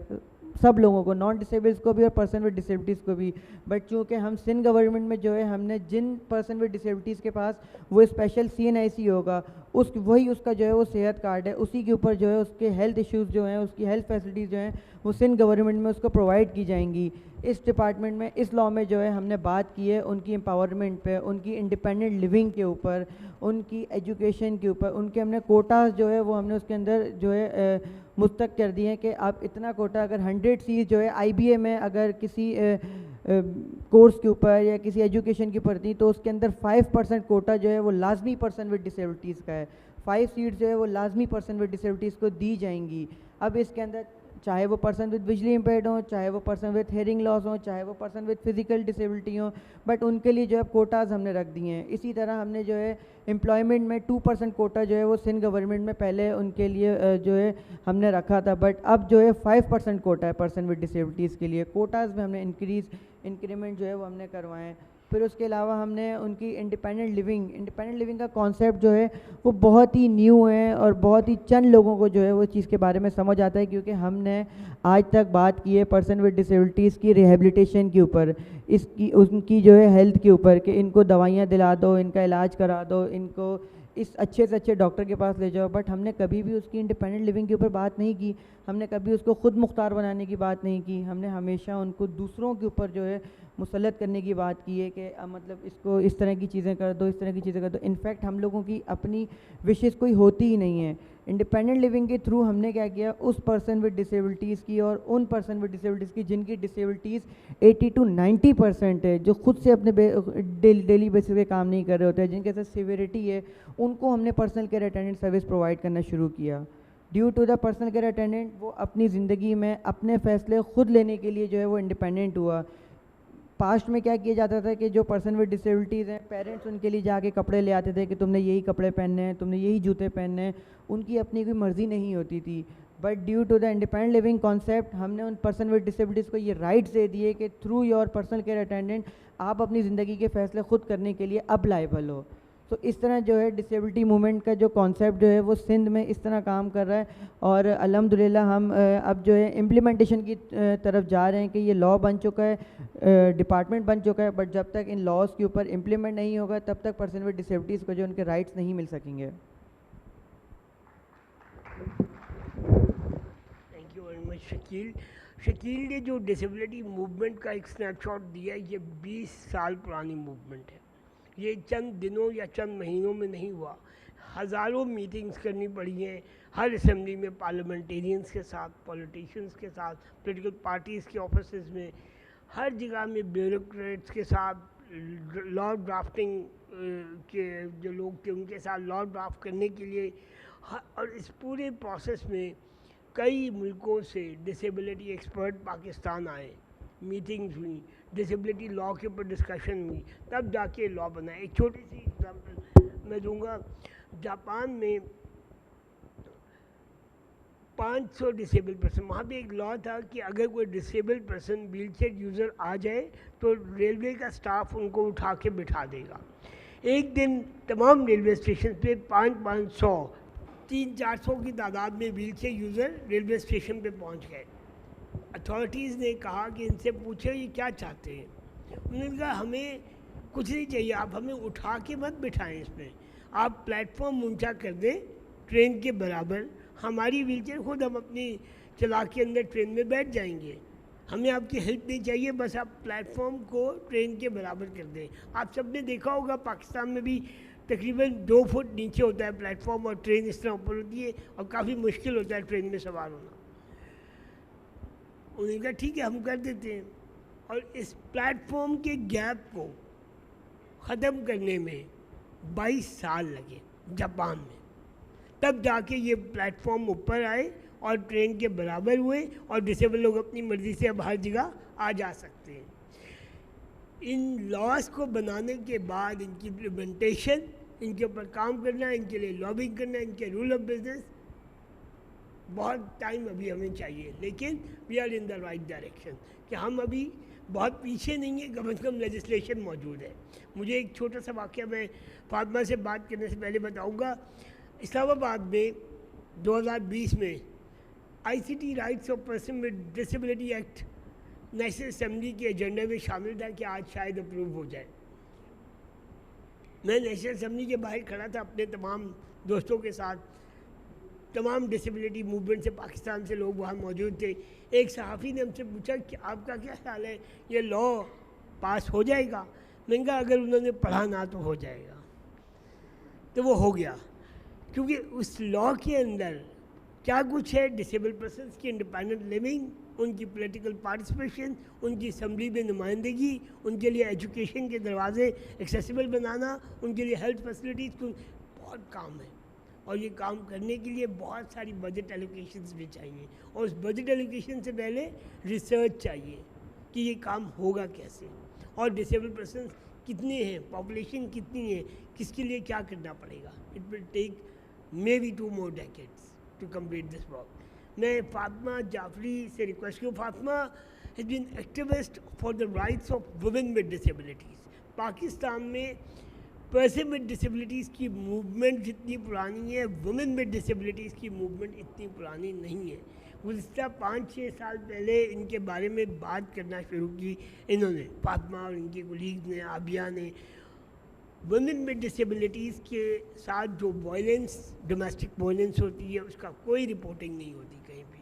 سب لوگوں کو, نان ڈسیبلس کو بھی اور پرسن ود ڈسیبلٹیز کو بھی, بٹ چونکہ ہم سندھ گورنمنٹ میں جو ہے ہم نے جن پرسن ود ڈسیبلٹیز کے پاس وہ اسپیشل CNIC ہوگا وہی اس کا جو ہے وہ صحت کارڈ ہے, اسی کے اوپر جو ہے اس کے ہیلتھ ایشوز جو ہیں, اس کی ہیلتھ فیسلٹیز جو ہیں وہ سندھ گورنمنٹ میں اس کو پرووائڈ کی جائیں گی. اس ڈپارٹمنٹ میں اس لاء میں جو ہے ہم نے بات کی ہے ان کی امپاورمنٹ پہ, ان کی انڈیپینڈنٹ لیونگ کے اوپر, ان کی ایجوکیشن کے اوپر, ان کے ہم نے کوٹاز جو ہے وہ ہم نے اس کے اندر جو ہے مستق کر دیے ہیں کہ آپ اتنا کوٹا اگر 100 سیٹ جو ہے IBA میں اگر کسی کورس کے اوپر یا کسی ایجوکیشن کے اوپر تھی تو اس کے اندر 5% کوٹا جو ہے وہ لازمی پرسن ود ڈسیبلٹیز کا ہے, 5 سیٹ جو ہے وہ لازمی پرسن ود ڈسیبلٹیز کو دی جائیں گی. اب اس کے اندر چاہے وہ پرسن ود ویژلی امپیئرڈ ہوں, چاہے وہ پرسن ود ہیئرنگ لاس ہوں, چاہے وہ پرسن ود فزیکل ڈسیبلٹی ہوں, بٹ ان کے لیے جو ہے کوٹاز ہم نے رکھ دیے ہیں. اسی طرح ہم نے جو ہے امپلائمنٹ میں 2% کوٹا جو ہے وہ سندھ گورنمنٹ میں پہلے ان کے لیے جو ہے ہم نے رکھا تھا, بٹ اب جو ہے 5% کوٹا ہے پرسن ود ڈسیبلٹیز کے لیے. کوٹاز میں ہم نے انکریمنٹ جو ہے وہ ہم نے کروائے ہیں. پھر اس کے علاوہ ہم نے ان کی انڈیپینڈنٹ لیونگ کا کانسیپٹ جو ہے وہ بہت ہی نیو ہے اور بہت ہی چند لوگوں کو جو ہے وہ چیز کے بارے میں سمجھ آتا ہے, کیونکہ ہم نے آج تک بات کی ہے پرسن ود ڈسیبلٹیز کی ریہیبلیٹیشن کے اوپر, ان کی جو ہے ہیلتھ کے اوپر کہ ان کو دوائیاں دلا دو, ان کا علاج کرا دو, ان کو اس اچھے سے اچھے ڈاکٹر کے پاس لے جاؤ, بٹ ہم نے کبھی بھی اس کی انڈیپینڈنٹ لیونگ کے اوپر بات نہیں کی. ہم نے کبھی اس کو خود مختار بنانے کی بات نہیں کی. ہم نے ہمیشہ ان کو دوسروں کے اوپر جو ہے مسلط کرنے کی بات کی ہے کہ مطلب اس کو اس طرح کی چیزیں کر دو, اس طرح کی چیزیں کر دو. انفیکٹ ہم لوگوں کی اپنی وشز کوئی ہوتی ہی نہیں ہے. انڈیپینڈنٹ لیونگ کے تھرو ہم نے کیا کیا, اس پرسن ود ڈسیبلٹیز کی اور ان پرسن ود ڈسیبلٹیز کی جن کی ڈسیبلٹیز 80 to 90% ہے, جو خود سے اپنے ڈیلی بیسس پہ کام نہیں کر رہے ہوتے ہیں, جن کے ساتھ سیویریٹی ہے, ان کو ہم نے personal care attendant service provide کرنا شروع کیا. Due to the personal care attendant وہ اپنی زندگی میں اپنے فیصلے خود لینے کے لیے جو ہے وہ انڈیپینڈنٹ ہوا. پاسٹ میں کیا کیا جاتا تھا کہ جو پرسن ود ڈسیبلٹیز ہیں, پیرنٹس ان کے لیے جا کے کپڑے لے آتے تھے کہ تم نے یہی کپڑے پہننے ہیں, تم نے یہی جوتے پہننے ہیں, ان کی اپنی کوئی مرضی نہیں ہوتی تھی. But due to the independent living concept ہم نے ان پرسن ود ڈسیبلٹیز کو یہ رائٹس دے دیے کہ through your personal care attendant آپ اپنی زندگی کے فیصلے خود کرنے کے لیے اب لائبل ہو. تو اس طرح جو ہے ڈسیبلٹی موومنٹ کا جو کانسیپٹ جو ہے وہ سندھ میں اس طرح کام کر رہا ہے, اور الحمدللہ ہم اب جو ہے امپلیمنٹیشن کی طرف جا رہے ہیں کہ یہ لا بن چکا ہے, ڈپارٹمنٹ بن چکا ہے, بٹ جب تک ان لاز کے اوپر امپلیمنٹ نہیں ہوگا تب تک پرسن ود ڈسیبلٹیز کو جو ان کے رائٹس نہیں مل سکیں گے. تھینک یو ویری مچ شکیل نے جو ڈسیبلٹی موومنٹ کا ایک اسنیپ شاٹ دیا ہے, یہ 20 سال پرانی موومنٹ ہے. یہ چند دنوں یا چند مہینوں میں نہیں ہوا, ہزاروں میٹنگز کرنی پڑی ہیں ہر اسمبلی میں, پارلیمنٹیرینس کے ساتھ, پولیٹیشینس کے ساتھ, پولیٹیکل پارٹیز کے آفیسز میں, ہر جگہ میں بیوروکریٹس کے ساتھ, لا ڈرافٹنگ کے جو لوگ تھے ان کے ساتھ لا ڈرافٹ کرنے کے لیے. اور اس پورے پروسیس میں کئی ملکوں سے ڈسیبلٹی ایکسپرٹ پاکستان آئے, میٹنگز ہوئیں, ڈسیبلٹی لا کے اوپر ڈسکشن ہوئی, تب جا کے لا بنا. ایک چھوٹی سی ایگزامپل میں دوں گا. جاپان میں 500 ڈسیبل پرسن, وہاں پہ ایک لا تھا کہ اگر کوئی disable person wheelchair user آ جائے تو ریلوے کا سٹاف ان کو اٹھا کے بٹھا دے گا. ایک دن تمام ریلوے اسٹیشن پہ 500 300-400 کی تعداد میں wheel chair user railway station پہ پہنچ گئے. اتھارٹیز نے کہا کہ ان سے پوچھو یہ کیا چاہتے ہیں. انہوں نے کہا ہمیں کچھ نہیں چاہیے, آپ ہمیں اٹھا کے مت بٹھائیں, اس میں آپ پلیٹ فارم اونچا کر دیں ٹرین کے برابر, ہماری ویل چیئر خود ہم اپنی چلا کے اندر ٹرین میں بیٹھ جائیں گے, ہمیں آپ کی ہیلپ نہیں چاہیے, بس آپ پلیٹ فارم کو ٹرین کے برابر کر دیں. آپ سب نے دیکھا ہوگا پاکستان میں بھی تقریباً 2 فٹ نیچے ہوتا ہے پلیٹ فارم, اور ٹرین اس طرح اوپر ہوتی ہے, اور کافی مشکل ہوتا ہے ٹرین میں سوار ہونا. انہوں نے کہا ٹھیک ہے ہم کر دیتے ہیں. اور اس پلیٹ فارم کے گیپ کو ختم کرنے میں 22 سال لگے جاپان میں, تب جا کے یہ پلیٹ فارم اوپر آئے اور ٹرین کے برابر ہوئے, اور ڈسیبل لوگ اپنی مرضی سے اب ہر جگہ آ جا سکتے ہیں. ان لاس کو بنانے کے بعد ان کی امپلیمنٹیشن, ان کے اوپر کام کرنا, ان کے لیے لابنگ کرنا, ان کے رول آف بزنس, بہت ٹائم ابھی ہمیں چاہیے, لیکن we are in the right direction کہ ہم ابھی بہت پیچھے نہیں ہیں, کم از کم لیجسلیشن موجود ہے. مجھے ایک چھوٹا سا واقعہ میں فاطمہ سے بات کرنے سے پہلے بتاؤں گا. اسلام آباد میں 2020 میں I C T rights of person with disability act national assembly کے ایجنڈے میں شامل تھا کہ آج شاید اپروو ہو جائے. میں نیشنل اسمبلی کے باہر کھڑا تھا اپنے تمام دوستوں کے ساتھ, تمام ڈسیبلٹی موومنٹ سے, پاکستان سے لوگ وہاں موجود تھے. ایک صحافی نے ہم سے پوچھا کہ آپ کا کیا خیال ہے, یہ لا پاس ہو جائے گا؟ میں نے کہا اگر انہوں نے پڑھا نہ تو ہو جائے گا. تو وہ ہو گیا, کیونکہ اس لا کے اندر کیا کچھ ہے, ڈسیبل پرسنس کی انڈیپینڈنٹ لیونگ, ان کی پولیٹیکل پارٹیسپیشن, ان کی اسمبلی میں نمائندگی, ان کے لیے ایجوکیشن کے دروازے ایکسیسیبل بنانا, ان کے لیے ہیلتھ فیسلٹیز, بہت کام ہے. اور یہ کام کرنے کے لیے بہت ساری بجٹ ایلوکیشنز بھی چاہیے, اور اس بجٹ ایلوکیشن سے پہلے ریسرچ چاہیے کہ یہ کام ہوگا کیسے, اور ڈسیبل پرسنس کتنے ہیں, پاپولیشن کتنی ہے, کس کے لیے کیا کرنا پڑے گا. It will take maybe 2 more decades to complete this work. میں فاطمہ جعفری سے ریکویسٹ کروں, Fatima has been activist for the rights of women with disabilities. Pakistan میں پرسن ود ڈسیبلٹیز کی موومنٹ جتنی پرانی ہے, وومن ود ڈسیبلٹیز کی موومنٹ اتنی پرانی نہیں ہے. گزشتہ 5-6 سال پہلے ان کے بارے میں بات کرنا شروع کی انہوں نے, فاطمہ اور ان کے کولیگز نے, عابیہ نے. وومن ود ڈسیبلٹیز کے ساتھ جو وائلنس, ڈومیسٹک وائلنس ہوتی ہے, اس کا کوئی رپورٹنگ نہیں ہوتی کہیں بھی.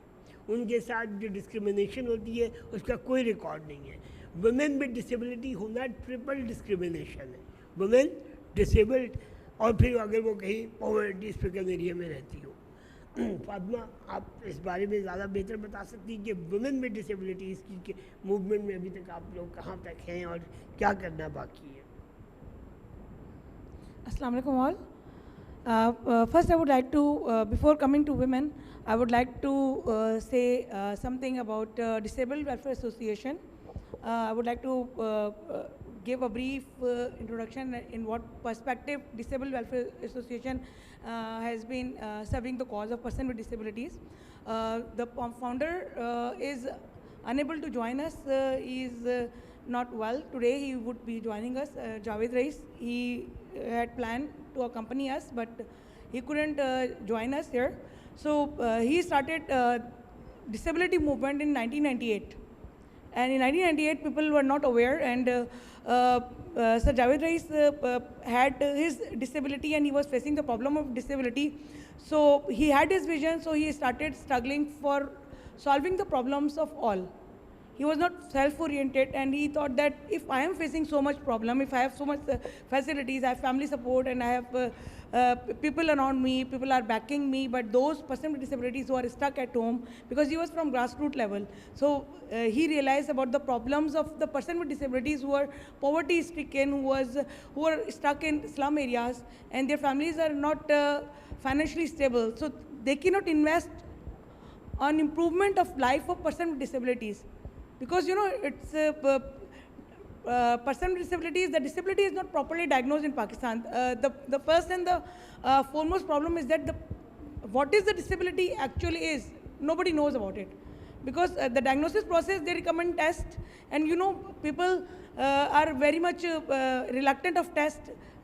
ان کے ساتھ جو ڈسکرمنیشن ہوتی ہے اس کا کوئی ریکارڈ نہیں ہے. وومن ود ڈسیبلٹی ہونا ٹرپل ڈسکرمنیشن ہے. وومن ڈسیبلڈ, اور پھر اگر وہ کہیں پاورٹی اسٹرکن ایریا میں رہتی ہو. فاطمہ آپ اس بارے میں زیادہ بہتر بتا سکتی ہیں کہ ویمن میں ڈسیبلٹیز کی موومنٹ میں ابھی تک آپ لوگ کہاں تک ہیں اور کیا کرنا باقی ہے؟ Assalamu alaikum all. First, I would like to, before coming to women, I would like to say something about Disabled Welfare Association. I would like to give a brief introduction in what perspective Disabled Welfare Association has been serving the cause of persons with disabilities. The founder is unable to join us. He is not well. Today he would be joining us, Javed Rais. He had planned to accompany us, but he couldn't join us here. So he started disability movement in 1998. And in 1998, people were not aware, and Sir Javed Rais had his disability and he was facing the problem of disability. So he had his vision, so he started struggling for solving the problems of all. He was not self-oriented, and he thought that if I am facing so much problem, if I have so much facilities, I have family support, and I have people around me, people are backing me, but those persons with disabilities who are stuck at home, because he was from grassroots level. So he realized about the problems of the person with disabilities who are poverty stricken, who are stuck in slum areas, and their families are not financially stable. So they cannot invest on improvement of life of person with disabilities. Because it's person with disabilities, the disability is not properly diagnosed in Pakistan. The first and the foremost problem is that what is the disability actually is, nobody knows about it. Because the diagnosis process, they recommend tests, and people are very much reluctant of test.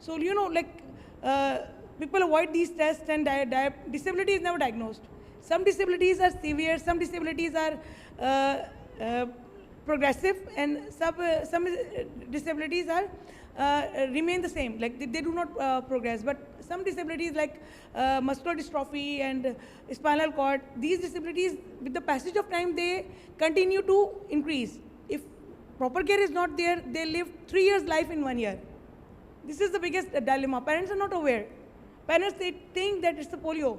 So people avoid these tests, and disability is never diagnosed. Some disabilities are severe, some disabilities are progressive, and some disabilities are remain the same, like they do not progress. But some disabilities like muscular dystrophy and spinal cord, these disabilities with the passage of time they continue to increase. If proper care is not there, they live 3 years life in 1 year. This is the biggest dilemma. Parents are not aware. Parents, they think that it's a polio.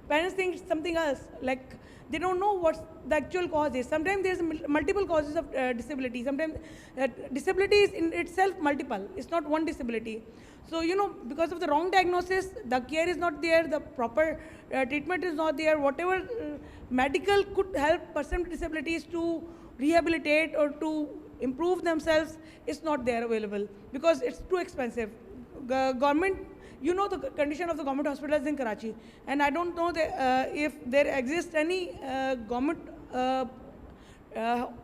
Parents think it's something else, like they don't know what the actual cause is. Sometimes there's multiple causes of disability. Sometimes disability is in itself multiple. It's not one disability. So, because of the wrong diagnosis, the care is not there, the proper treatment is not there. Whatever medical could help person with disabilities to rehabilitate or to improve themselves is not there available because it's too expensive. Government, the condition of the government hospitals in Karachi, and I don't know if there exists any government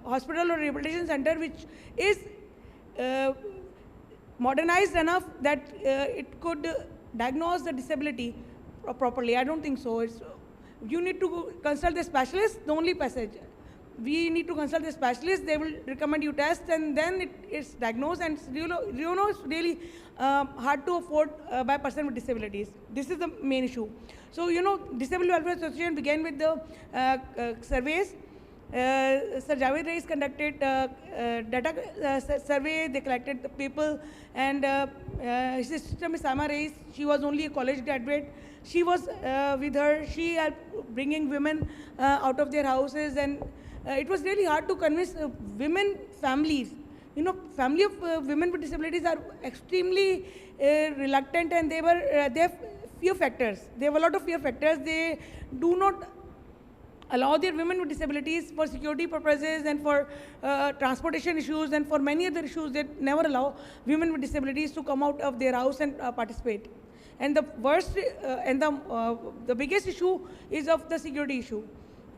hospital or rehabilitation center which is modernized enough that it could diagnose the disability properly. I don't think so. You need to consult the specialist, the only passage. We need to consult the specialist, they will recommend you tests, and then it's diagnosed, and it's really hard to afford by person with disabilities. This is the main issue. So, Disabled Welfare Association began with the surveys. Sir Javed Rais conducted data survey, they collected the people, and his sister Ms. Sama Rais, she was only a college graduate. She was with her, she helped bringing women out of their houses, and it was really hard to convince women families. Family of women with disabilities are extremely reluctant, and they have fear factors. They have a lot of fear factors. They do not allow their women with disabilities for security purposes and for transportation issues and for many other issues. They never allow women with disabilities to come out of their house and participate. And the worst and the biggest issue is of the security issue.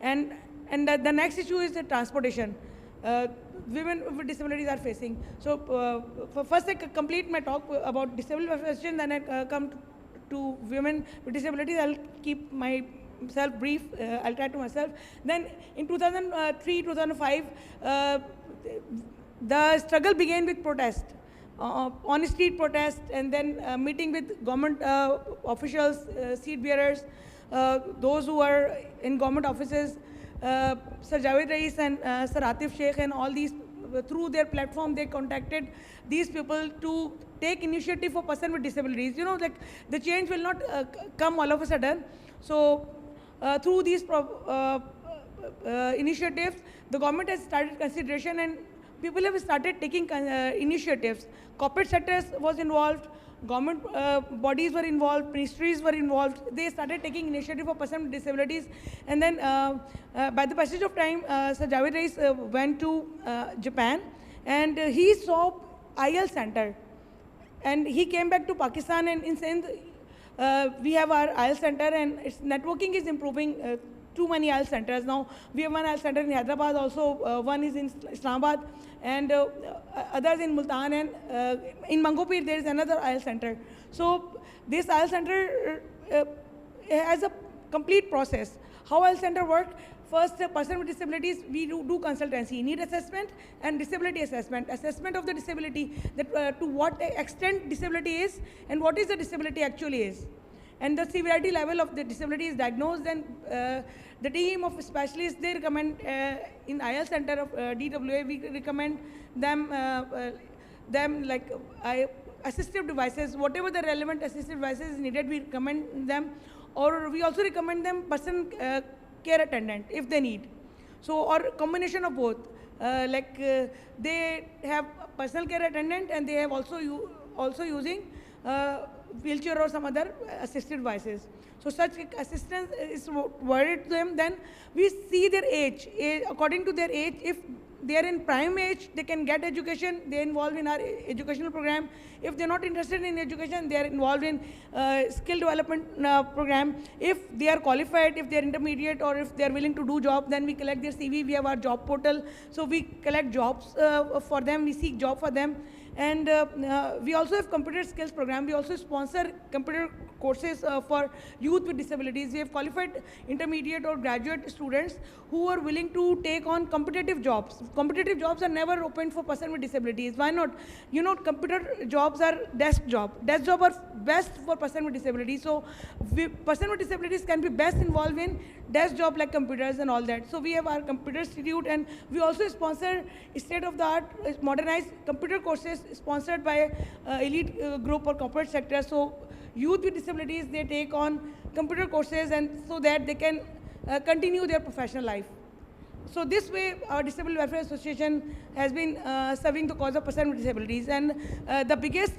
And the next issue is the transportation women with disabilities are facing. So first I complete my talk about disabled profession, then I come to women with disabilities. I'll keep myself brief, I'll try to myself. Then in 2003, 2005, the struggle began with protest. On street protest, and then meeting with government officials, seat bearers, those who are in government offices, Sir Javed Rais and Sir Atif Sheikh and all these through their platform, they contacted these people to take initiative for person with disabilities. You know, like the change will not come all of a sudden. So through these initiatives, the government has started consideration and people have started taking initiatives. Corporate sectors was involved, government bodies were involved, ministries were involved. They started taking initiative for person with disabilities. And then by the passage of time, Sir Javed Rais went to Japan and he saw IL Center. And he came back to Pakistan, and in Sindh, we have our IL Center, and its networking is improving. Too many IL centers now. We have one IL center in Hyderabad also, one is in Islamabad, and others in Multan, and in Mangopir there is another IL center. So this IL center has a complete process. How IL center work? First, a person with disabilities, we do consultancy, need assessment and disability assessment. Assessment of the disability, that to what extent disability is and what is the disability actually is. And the severity level of the disability is diagnosed, and the team of specialists, they recommend in IL center of DWA, we recommend them like assistive devices, whatever the relevant assistive devices is needed, we recommend them, or we also recommend them person care attendant if they need. So, or combination of both, they have personal care attendant and they have also using wheelchair or some other assisted devices. So such assistance is provided to them. Then we see their age. According to their age, if they are in prime age, they can get education, they are involved in our educational program. If they are not interested in education, they are involved in skill development program. If they are qualified, if they are intermediate, or if they are willing to do job, then we collect their CV, we have our job portal. So we collect jobs for them, we seek job for them. And we also have computer skills program. We also sponsor computer courses for youth with disabilities. We have qualified intermediate or graduate students who are willing to take on competitive jobs. Competitive jobs are never open for person with disabilities. Why not? You know, computer jobs are desk job. Desk job are best for person with disabilities. So person with disabilities can be best involved in desk job like computers and all that. So we have our computer institute, and we also sponsor state-of-the-art modernized computer courses sponsored by elite group or corporate sector. So youth with disabilities, they take on computer courses, and so that they can continue their professional life. So this way, our Disability Welfare Association has been serving the cause of person with disabilities. And the biggest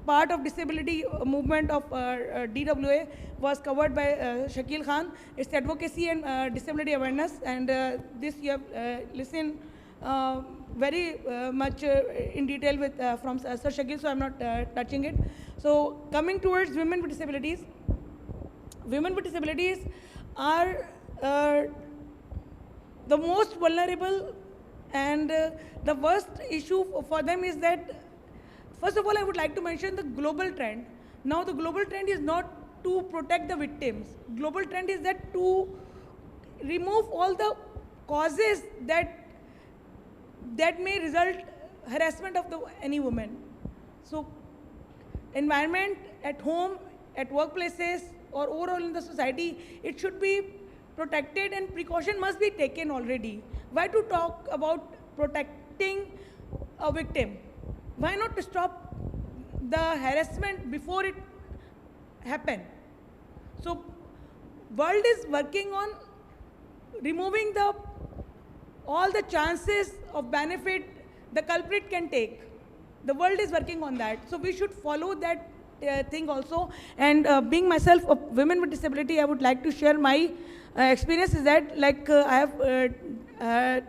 part of disability movement of DWA was covered by Shakil Khan. It's advocacy and disability awareness. And this you have listened very much in detail with from Sir Shakil, so I'm not touching it. So coming towards women with disabilities are the most vulnerable, and the worst issue for them is that, first of all, I would like to mention the global trend. Now the global trend is not to protect the victims. Global trend is that to remove all the causes that may result harassment of any woman. So environment at home, at workplaces, or overall in the society, it should be protected, and precaution must be taken already. Why to talk about protecting a victim? Why not to stop the harassment before it happen? So world is working on removing all the chances of benefit the culprit can take. The world is working on that. So we should follow that thing also. And being myself a woman with disability, I would like to share my experience is that, like, I have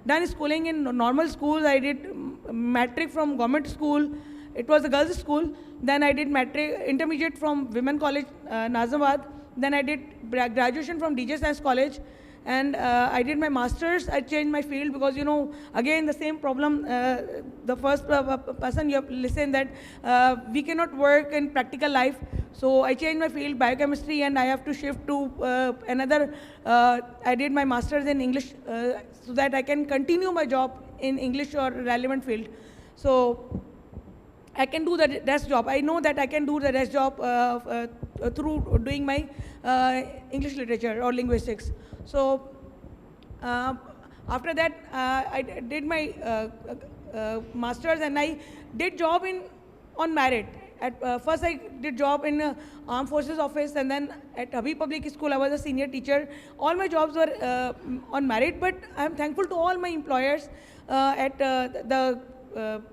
done schooling in normal schools. I did matric from government school. It was a girls' school. Then I did matric intermediate from Women College, Nazimabad. Then I did graduation from DJ Science College. And I did my master's. I changed my field because, you know, again the same problem. The first person you have listened that we cannot work in practical life. So I changed my field, biochemistry, and I have to shift to another. I did my master's in English so that I can continue my job in English or relevant field. So I can do the desk job. I know that I can do the desk job through doing my English literature or linguistics. So After that, I did my master's, and I did job on merit. At first, I did job in Armed Forces Office, and then at Habib Public School, I was a senior teacher. All my jobs were on merit, but I'm thankful to all my employers at the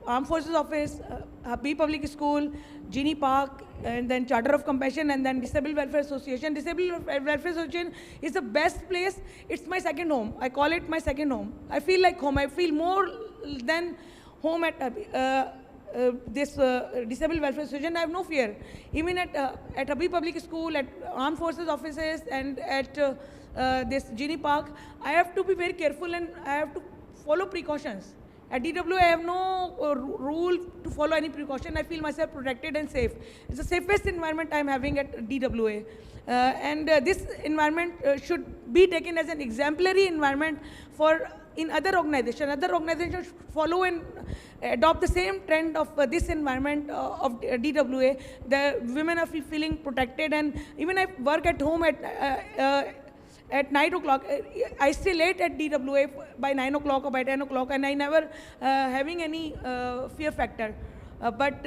Armed Forces Office, Habib Public School, Genie Park, and then Charter of Compassion, and then Disabled Welfare Association. Disabled Welfare Association is the best place. It's my second home. I call it my second home. I feel like home. I feel more than home at this Disabled Welfare Association. I have no fear. Even at Habib Public School, at Armed Forces Offices, and at this Genie Park, I have to be very careful, and I have to follow precautions. At DWA, I have no rule to follow any precaution. I feel myself protected and safe. It's the safest environment I'm having at DWA. This environment should be taken as an exemplary environment for in other organizations. Other organizations should follow and adopt the same trend of this environment of DWA. The women are feeling protected, and even I work at home at 9 o'clock. I stay late at DWA by 9 o'clock or by 10 o'clock, and I never having any fear factor. But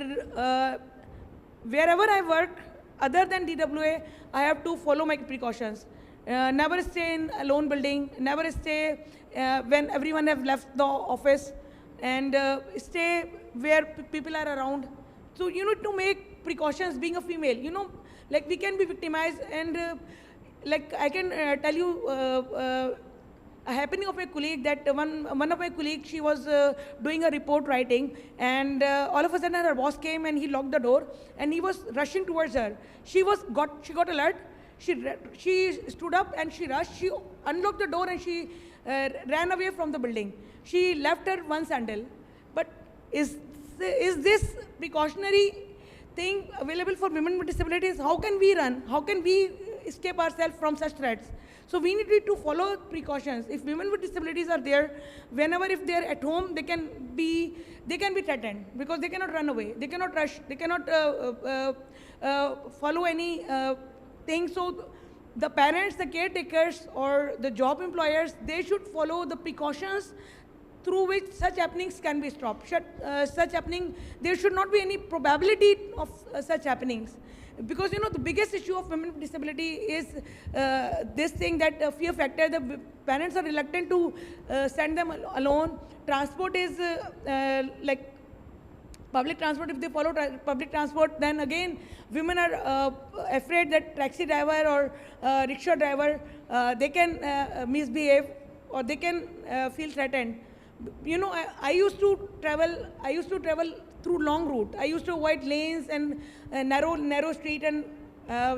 wherever I work, other than DWA, I have to follow my precautions. Never stay in a lone building, never stay when everyone have left the office, and stay where people are around. So you need to make precautions being a female. You know, like we can be victimized, and like I can tell you a happening of a colleague, that one of my colleagues, she was doing a report writing, and all of a sudden her boss came and he locked the door, and he was rushing towards her. She got alert. She stood up and she rushed. She unlocked the door and she ran away from the building. She left her one sandal. But is this precautionary thing available for women with disabilities? How can we run? How can we escape ourselves from such threats? So we need to follow precautions. If women with disabilities are there, whenever if they are at home, they can be threatened, because they cannot run away, they cannot rush, they cannot follow any thing. So the parents, the caretakers, or the job employers, they should follow the precautions through which such happenings can be stopped. Such happening, there should not be any probability of such happenings. Because you know, the biggest issue of women with disability is this thing, that fear factor. The parents are reluctant to send them alone. Transport is like public transport. If they follow public transport, then again women are afraid that taxi driver or rickshaw driver, they can misbehave, or they can feel threatened. You know, I used to travel through long route. I used to avoid lanes and narrow street and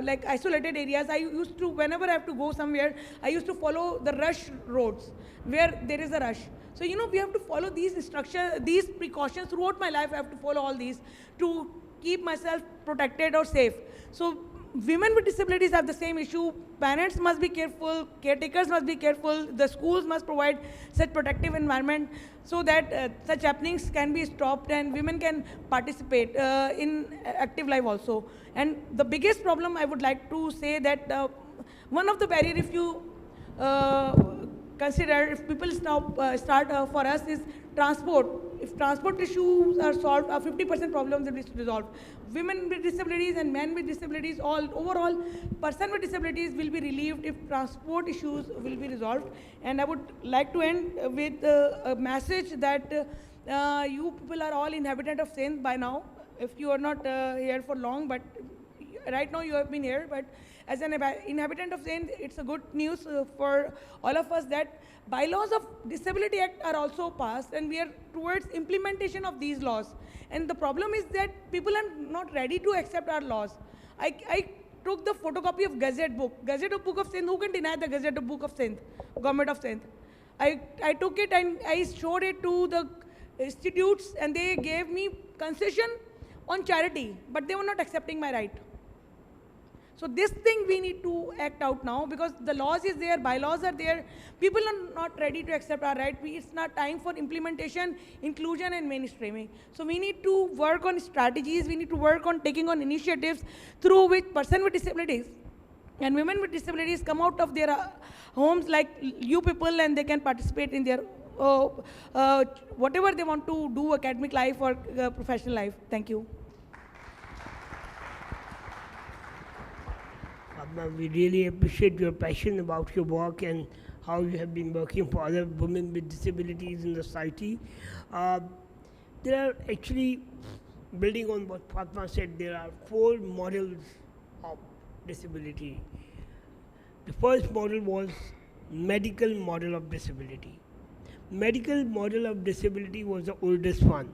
like isolated areas. I used to, whenever I have to go somewhere, I used to follow the rush roads where there is a rush. So you know, we have to follow these instructions, these precautions throughout my life. I have to follow all these to keep myself protected or safe. So women with disabilities have the same issue. Parents must be careful, caretakers must be careful, the schools must provide such protective environment so that such happenings can be stopped and women can participate in active life also. And the biggest problem, I would like to say that one of the barriers, if you consider, if people start for us, is transport. If transport issues are solved, 50% problems will be resolved. Women with disabilities and men with disabilities, overall, person with disabilities will be relieved if transport issues will be resolved. And I would like to end with a message that you people are all inhabitants of Sindh by now. If you are not here for long, but right now you have been here, but as an inhabitant of Sindh, it's a good news for all of us that bylaws of Disability Act are also passed, and we are towards implementation of these laws. And the problem is that people are not ready to accept our laws. I took the photocopy of Gazette book of Sindh. Who can deny the Gazette book of Sindh, Government of Sindh? I took it and I showed it to the institutes, and they gave me concession on charity, but they were not accepting my right. So this thing we need to act out now, because the laws is there, bylaws are there. People are not ready to accept our right. It's not time for implementation, inclusion, and mainstreaming. So we need to work on strategies. We need to work on taking on initiatives through which person with disabilities and women with disabilities come out of their homes like you people, and they can participate in their whatever they want to do, academic life or professional life. Thank you. We really appreciate your passion about your work and how you have been working for other women with disabilities in the society. There are actually, building on what Fatma said, there are 4 models of disability. The first model was medical model of disability. Medical model of disability was the oldest one,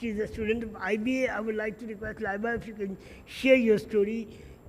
She is a student of IBA. I would like to request Laiba if you can share your story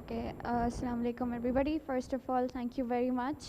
Okay, Assalamu alaikum everybody. First of all, thank you very much.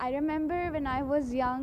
I remember when I was young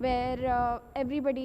where everybody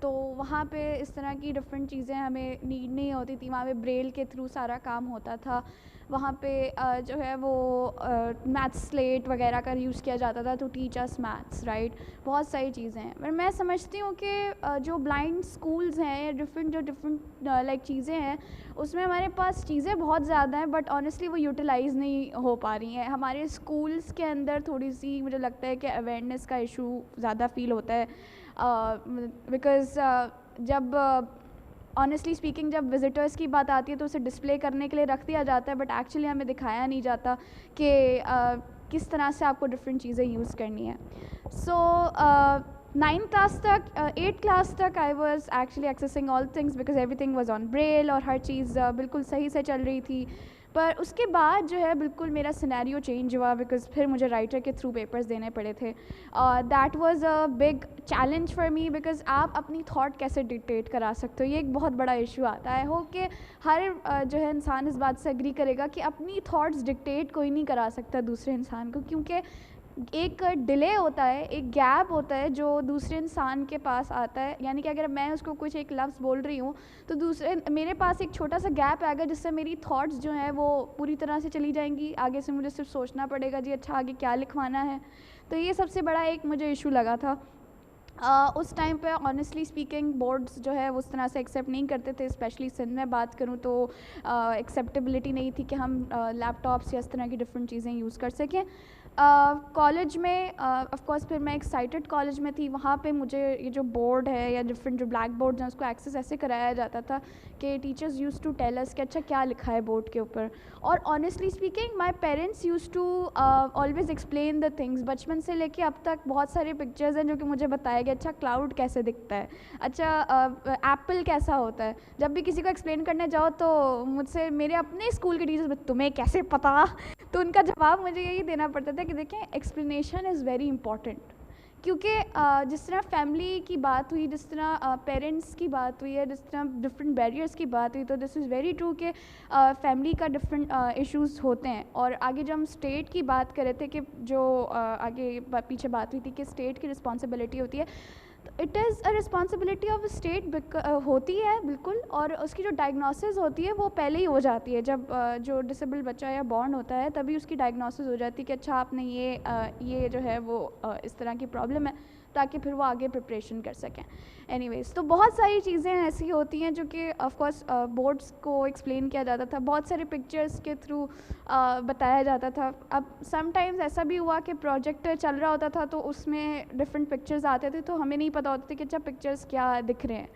تو وہاں پہ اس طرح کی different چیزیں ہمیں need نہیں ہوتی تھی. وہاں پہ بریل کے تھرو سارا کام ہوتا تھا. وہاں پہ جو ہے وہ میتھس سلیٹ وغیرہ کا یوز کیا جاتا تھا to teach us maths, right. بہت ساری چیزیں ہیں. پر میں سمجھتی ہوں کہ جو بلائنڈ اسکولز ہیں یا ڈفرینٹ لائک چیزیں ہیں, اس میں ہمارے پاس چیزیں بہت زیادہ ہیں, بٹ آنیسٹلی وہ یوٹیلائز نہیں ہو پا رہی ہیں. ہمارے اسکولس کے اندر تھوڑی سی مجھے لگتا ہے کہ اویئرنیس کا ایشو زیادہ فیل ہوتا ہے, بیکاز جب آنیسٹلی اسپیکنگ جب وزٹرس کی بات آتی ہے تو اسے ڈسپلے کرنے کے لیے رکھ دیا جاتا ہے, بٹ ایکچولی ہمیں دکھایا نہیں جاتا کہ کس طرح سے آپ کو ڈفرینٹ چیزیں یوز کرنی ہیں. سو 9th کلاس تک 8th کلاس تک I was actually accessing all things because ایوری تھنگ واز آن بریل, اور ہر چیز بالکل صحیح سے چل رہی تھی. پر اس کے بعد جو ہے بالکل میرا سینیریو چینج ہوا, بیکاز پھر مجھے رائٹر کے تھرو پیپرز دینے پڑے تھے. That was a big challenge for me, because آپ اپنی تھاٹ کیسے ڈکٹیٹ کرا سکتے ہو, یہ ایک بہت بڑا ایشو آتا ہے. آئی ہوپ کہ ہر جو ہے انسان اس بات سے اگری کرے گا کہ اپنی تھاٹس ڈکٹیٹ کوئی نہیں کرا سکتا دوسرے انسان کو, کیونکہ ایک ڈیلے ہوتا ہے, ایک گیپ ہوتا ہے جو دوسرے انسان کے پاس آتا ہے. یعنی کہ اگر میں اس کو کچھ ایک لفظ بول رہی ہوں تو میرے پاس ایک چھوٹا سا گیپ آئے گا جس سے میری تھاٹس جو ہیں وہ پوری طرح سے چلی جائیں گی. آگے سے مجھے صرف سوچنا پڑے گا جی اچھا آگے کیا لکھوانا ہے. تو یہ سب سے بڑا ایک مجھے ایشو لگا تھا. اس ٹائم پہ آنیسٹلی اسپیکنگ بورڈز جو ہے وہ اس طرح سے ایکسیپٹ نہیں کرتے تھے, اسپیشلی سندھ میں بات کروں تو ایکسیپٹیبلٹی نہیں تھی کہ ہم لیپ ٹاپس یا اس طرح کی ڈفرینٹ چیزیں یوز کر سکیں. کالج میں آف کورس پھر میں ایکسائٹیڈ کالج میں تھی, وہاں پہ مجھے یہ جو بورڈ ہے یا ڈفرینٹ جو بلیک بورڈز ہیں اس کو ایکسیس ایسے کرایا جاتا تھا کہ teachers use to tell us کہ اچھا کیا لکھا ہے بورڈ کے اوپر. اور honestly speaking my parents use to always explain the things. بچپن سے لے کے اب تک بہت سارے پکچرز ہیں جو کہ مجھے بتایا گیا, اچھا کلاؤڈ کیسے دکھتا ہے, اچھا ایپل کیسا ہوتا ہے. جب بھی کسی کو ایکسپلین کرنے جاؤ تو مجھ سے میرے اپنے اسکول کے ٹیچرز تمہیں کیسے پتا, تو ان کا جواب مجھے یہی دینا پڑتا تھا کہ دیکھیں ایکسپلینیشن از ویری امپورٹنٹ. کیونکہ جس طرح فیملی کی بات ہوئی, جس طرح پیرنٹس کی بات ہوئی ہے, جس طرح ڈفرینٹ بیریئرس کی بات ہوئی, تو دس از ویری ٹرو کہ فیملی کا ڈفرینٹ ایشوز ہوتے ہیں. اور آگے جب ہم اسٹیٹ کی بات کر رہے تھے کہ جو آگے پیچھے بات ہوئی تھی کہ اسٹیٹ کی رسپانسبلٹی ہوتی ہے, تو it is a responsibility of state ہوتی ہے بالکل. اور اس کی جو ڈائگنوسس ہوتی ہے وہ پہلے ہی ہو جاتی ہے, جب جو ڈسیبل بچہ یا بورن ہوتا ہے تبھی اس کی ڈائگنوسس ہو جاتی ہے کہ اچھا آپ نے یہ جو ہے وہ اس طرح کی پرابلم ہے, تاکہ پھر وہ آگے پریپریشن کر سکیں. اینی ویز تو بہت ساری چیزیں ایسی ہوتی ہیں جو کہ آف کورس بورڈس کو ایکسپلین کیا جاتا تھا, بہت سارے پکچرس کے تھرو بتایا جاتا تھا. اب سم ٹائمز ایسا بھی ہوا کہ پروجیکٹ چل رہا ہوتا تھا تو اس میں ڈفرینٹ پکچرز آتے تھے, تو ہمیں نہیں پتہ ہوتا تھا کہ اچھا پکچرس کیا دکھ رہے ہیں.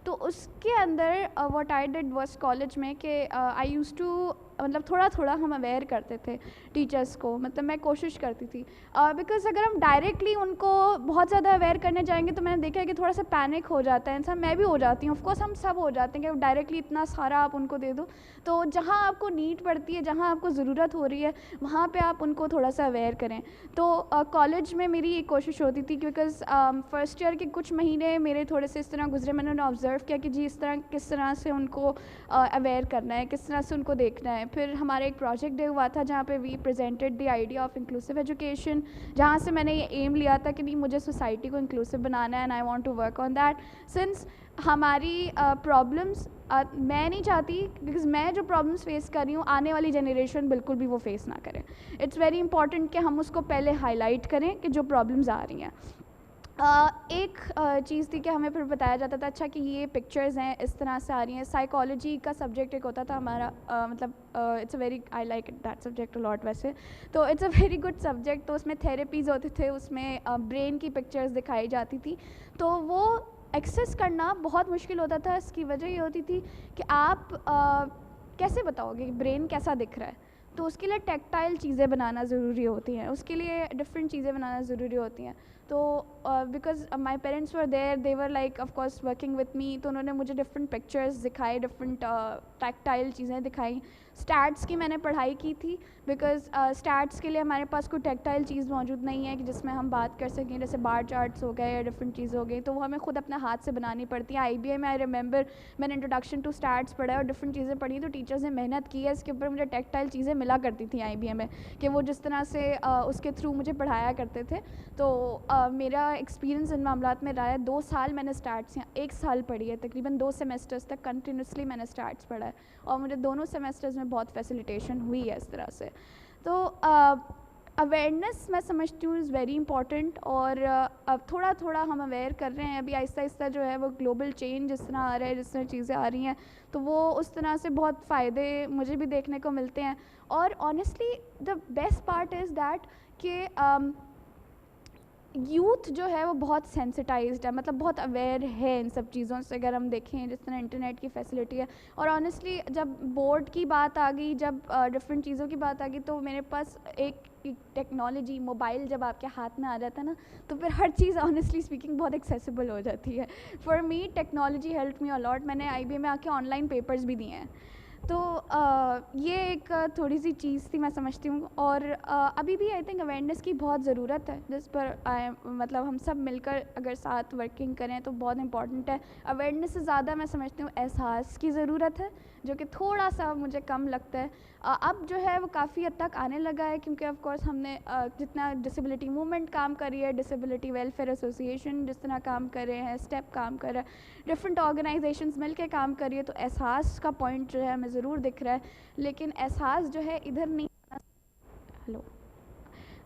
تو اس کے اندر واٹ آئی ڈڈ واز کالج میں کہ آئی یوز ٹو مطلب تھوڑا تھوڑا ہم اویئر کرتے تھے ٹیچرس کو, مطلب میں کوشش کرتی تھی, بیکاز اگر ہم ڈائریکٹلی ان کو بہت زیادہ اویئر کرنے جائیں گے تو میں نے دیکھا ہے کہ تھوڑا سا پینک ہو جاتا ہے انسان. میں بھی ہو جاتی ہوں, آف کورس ہم سب ہو جاتے ہیں کہ ڈائریکٹلی اتنا سارا آپ ان کو دے دو. تو جہاں آپ کو نیڈ پڑتی ہے, جہاں آپ کو ضرورت ہو رہی ہے, وہاں پہ آپ ان کو تھوڑا سا اویئر کریں. تو کالج میں میری ایک کوشش ہوتی تھی, بیکاز فرسٹ ایئر کے کچھ مہینے میرے تھوڑے سے اس طرح گزرے, میں نے آبزرو کیا کہ جی اس طرح کس طرح سے ان کو اویئر کرنا ہے, کس طرح سے ان کو دیکھنا ہے. پھر ہمارا ایک پروجیکٹ ڈے ہوا تھا جہاں پہ we presented the idea of inclusive education, جہاں سے میں نے یہ ایم لیا تھا کہ نہیں مجھے سوسائٹی کو انکلوسیو بنانا ہے, and I want to work on that. Since ہماری پرابلمس میں نہیں چاہتی, بیکاز میں جو پرابلمس فیس کر رہی ہوں آنے والی جنریشن بالکل بھی وہ فیس نہ کریں. اٹس ویری امپورٹنٹ کہ ہم اس کو پہلے ہائی لائٹ کریں کہ جو پرابلمس آ رہی ہیں. ایک چیز تھی کہ ہمیں پھر بتایا جاتا تھا اچھا کہ یہ پکچرز ہیں اس طرح سے آ رہی ہیں. سائیکالوجی کا سبجیکٹ ایک ہوتا تھا ہمارا, مطلب it's a very I like that subject a lot ویسے, تو it's a very good subject. تو اس میں تھیراپیز ہوتے تھے, اس میں برین کی پکچرز دکھائی جاتی تھی, تو وہ ایکسیس کرنا بہت مشکل ہوتا تھا. اس کی وجہ یہ ہوتی تھی کہ آپ کیسے بتاؤ گے کہ برین کیسا دکھ رہا ہے. تو اس کے لیے ٹیکٹائل چیزیں بنانا ضروری ہوتی ہیں, اس کے لیے ڈفرینٹ چیزیں بنانا ضروری ہوتی ہیں. تو because my parents were there, they were like of course working with me, تو انہوں نے مجھے ڈفرینٹ پکچرز دکھائے, ڈفرینٹ ٹیکٹائل چیزیں دکھائیں. اسٹیٹس کی میں نے پڑھائی کی تھی, بیکاز اسٹیٹس کے لیے ہمارے پاس کوئی ٹیکٹائل چیز موجود نہیں ہے کہ جس میں ہم بات کر سکیں, جیسے بار چارٹس ہو گئے یا ڈفرینٹ چیزیں ہو گئی, تو وہ ہمیں خود اپنے ہاتھ سے بنانی پڑتی ہیں. آئی بی اے میں آئی ریممبر میں نے انٹروڈکشن ٹو اسٹیٹس پڑھا ہے اور ڈفرینٹ چیزیں پڑھی, تو ٹیچرز نے محنت کی ہے اس کے اوپر. مجھے ٹیکٹائل چیزیں ملا کرتی تھیں آئی بی اے میں کہ وہ جس طرح سے اس کے تھرو مجھے پڑھایا کرتے تھے. تو میرا ایکسپیرینس ان معاملات میں رہا ہے. 2 سال میں نے اسٹارٹس 1 سال پڑھی ہے, تقریباً 2 سیمسٹرز تک کنٹینیوسلی میں نے اسٹارٹس پڑھا ہے, اور مجھے دونوں سیمسٹرز میں بہت فیسیلیٹیشن ہوئی ہے اس طرح سے. تو اویئرنیس میں سمجھتی ہوں از ویری امپورٹنٹ, اور اب تھوڑا تھوڑا ہم اویئر کر رہے ہیں ابھی آہستہ آہستہ جو ہے وہ گلوبل چینج جس طرح آ رہا ہے, جس طرح چیزیں آ رہی ہیں, تو وہ اس طرح سے بہت فائدے مجھے بھی دیکھنے کو ملتے ہیں. اور honestly the best part is that کہ یوتھ جو ہے وہ بہت سینسٹائزڈ ہے, مطلب بہت اویئر ہے ان سب چیزوں سے. اگر ہم دیکھیں جس طرح انٹرنیٹ کی فیسلٹی ہے, اور آنیسٹلی جب بورڈ کی بات آ گئی, جب ڈفرینٹ چیزوں کی بات آ گئی, تو میرے پاس ایک ٹیکنالوجی موبائل جب آپ کے ہاتھ میں آ جاتا ہے نا, تو پھر ہر چیز آنیسٹلی اسپیکنگ بہت ایکسیسیبل ہو جاتی ہے. For me technology help me a lot. میں نے IBA میں آ کے آن لائن پیپرز بھی دیے ہیں. تو یہ ایک تھوڑی سی چیز تھی میں سمجھتی ہوں. اور ابھی بھی آئی تھنک اویئرنیس کی بہت ضرورت ہے, جس پر مطلب ہم سب مل کر اگر ساتھ ورکنگ کریں تو بہت امپورٹنٹ ہے. اویئرنیس سے زیادہ میں سمجھتی ہوں احساس کی ضرورت ہے, جو کہ تھوڑا سا مجھے کم لگتا ہے. اب جو ہے وہ کافی حد تک آنے لگا ہے, کیونکہ آف کورس ہم نے جتنا ڈسیبلٹی موومنٹ کام کری ہے, ڈسیبلٹی ویلفیئر ایسوسیشن جس طرح کام کر رہے ہیں, اسٹیپ کام کر رہا ہے, ڈفرینٹ آرگنائزیشنز مل کے کام کر رہی ہے, تو احساس کا پوائنٹ جو ہے ہمیں ضرور دکھ رہا ہے. لیکن احساس جو ہے ادھر نہیں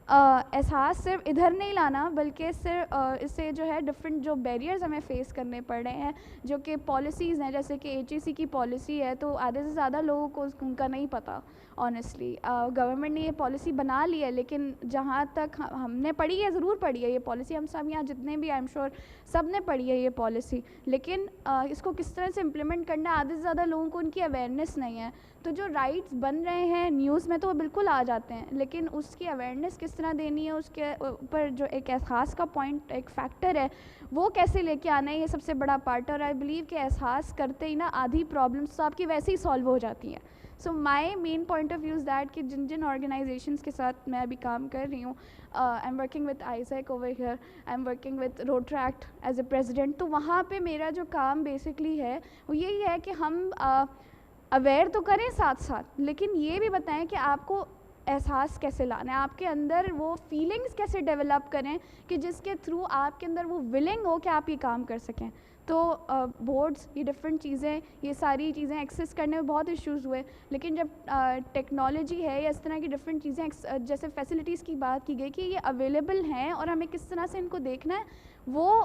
احساس صرف ادھر نہیں لانا, بلکہ صرف اس سے جو ہے ڈفرینٹ جو بیریئرز ہمیں فیس کرنے پڑ رہے ہیں, جو کہ پالیسیز ہیں, جیسے کہ HEC کی پالیسی ہے, تو آدھے سے زیادہ لوگوں کو ان کا نہیں پتہ. آنیسٹلی گورنمنٹ نے یہ پالیسی بنا لی ہے, لیکن جہاں تک ہم نے پڑھی ہے, ضرور پڑھی ہے یہ پالیسی, ہم سب یہاں جتنے بھی آئی ایم شیور سب نے پڑھی ہے یہ پالیسی, لیکن اس کو کس طرح سے امپلیمنٹ کرنا ہے, آدھے سے زیادہ لوگوں کو ان کی اویئرنیس نہیں ہے. تو جو رائٹس بن رہے ہیں نیوز میں تو وہ بالکل آ جاتے ہیں, لیکن اس کی اویئرنیس کس طرح دینی ہے, اس کے اوپر جو ایک احساس کا پوائنٹ ایک فیکٹر ہے, وہ کیسے لے کے آنا ہے, یہ سب سے بڑا پارٹ ہے. اور آئی بلیو کہ احساس کرتے ہی نا آدھی پرابلمس تو آپ کی ویسے ہی سالو ہو جاتی ہیں. So my main point of view is that کہ جن آرگنائزیشنس کے ساتھ میں ابھی کام کر رہی ہوں, I am working with Isaac over here, I am working with Rotaract as a president, تو وہاں پہ میرا جو کام بیسکلی ہے وہ یہی ہے کہ ہم اویئر تو کریں ساتھ ساتھ, لیکن یہ بھی بتائیں کہ آپ کو احساس کیسے لانا ہے, آپ کے اندر وہ فیلنگس کیسے ڈیولپ کریں کہ جس کے تھرو آپ کے اندر وہ ولنگ ہو کہ آپ یہ کام کر سکیں. تو بورڈز, یہ ڈفرینٹ چیزیں, یہ ساری چیزیں ایکسیس کرنے میں بہت ایشوز ہوئے, لیکن جب ٹیکنالوجی ہے یا اس طرح کی ڈفرینٹ چیزیں جیسے فیسلٹیز کی بات کی گئی کہ یہ اویلیبل ہیں اور ہمیں کس طرح سے ان کو دیکھنا ہے, وہ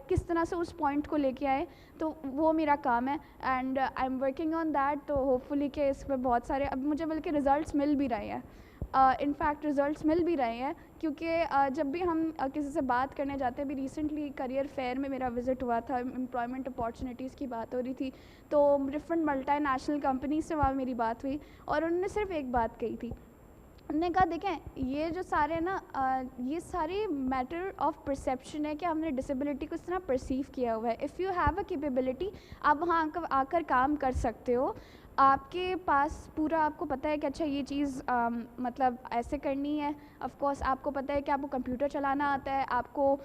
کس طرح سے اس پوائنٹ کو لے کے آئے, تو وہ میرا کام ہے. And I am working on that. تو ہوپ فلی کہ اس پہ بہت سارے اب مجھے بلکہ رزلٹس مل بھی رہے ہیں, انفیکٹ رزلٹس مل بھی رہے ہیں, کیونکہ جب بھی ہم کسی سے بات کرنے جاتے ہیں, ابھی ریسنٹلی کریئر فیئر میں میرا وزٹ ہوا تھا, امپلائمنٹ اپارچونیٹیز کی بات ہو رہی تھی, تو ڈفرینٹ ملٹی نیشنل کمپنیز سے وہاں میری بات ہوئی, اور انہوں نے صرف ایک بات کہی تھی. انہوں نے کہا دیکھیں یہ جو سارے نا یہ ساری میٹر آف پرسیپشن ہے کہ ہم نے ڈسیبلٹی کو اس طرح پرسیو کیا ہوا ہے. If you have a capability, آپ وہاں آ کر کام کر سکتے ہو, آپ کے پاس پورا آپ کو پتہ ہے کہ اچھا یہ چیز مطلب ایسے کرنی ہے. آف کورس آپ کو پتہ ہے کہ آپ کو کمپیوٹر چلانا آتا ہے, آپ کو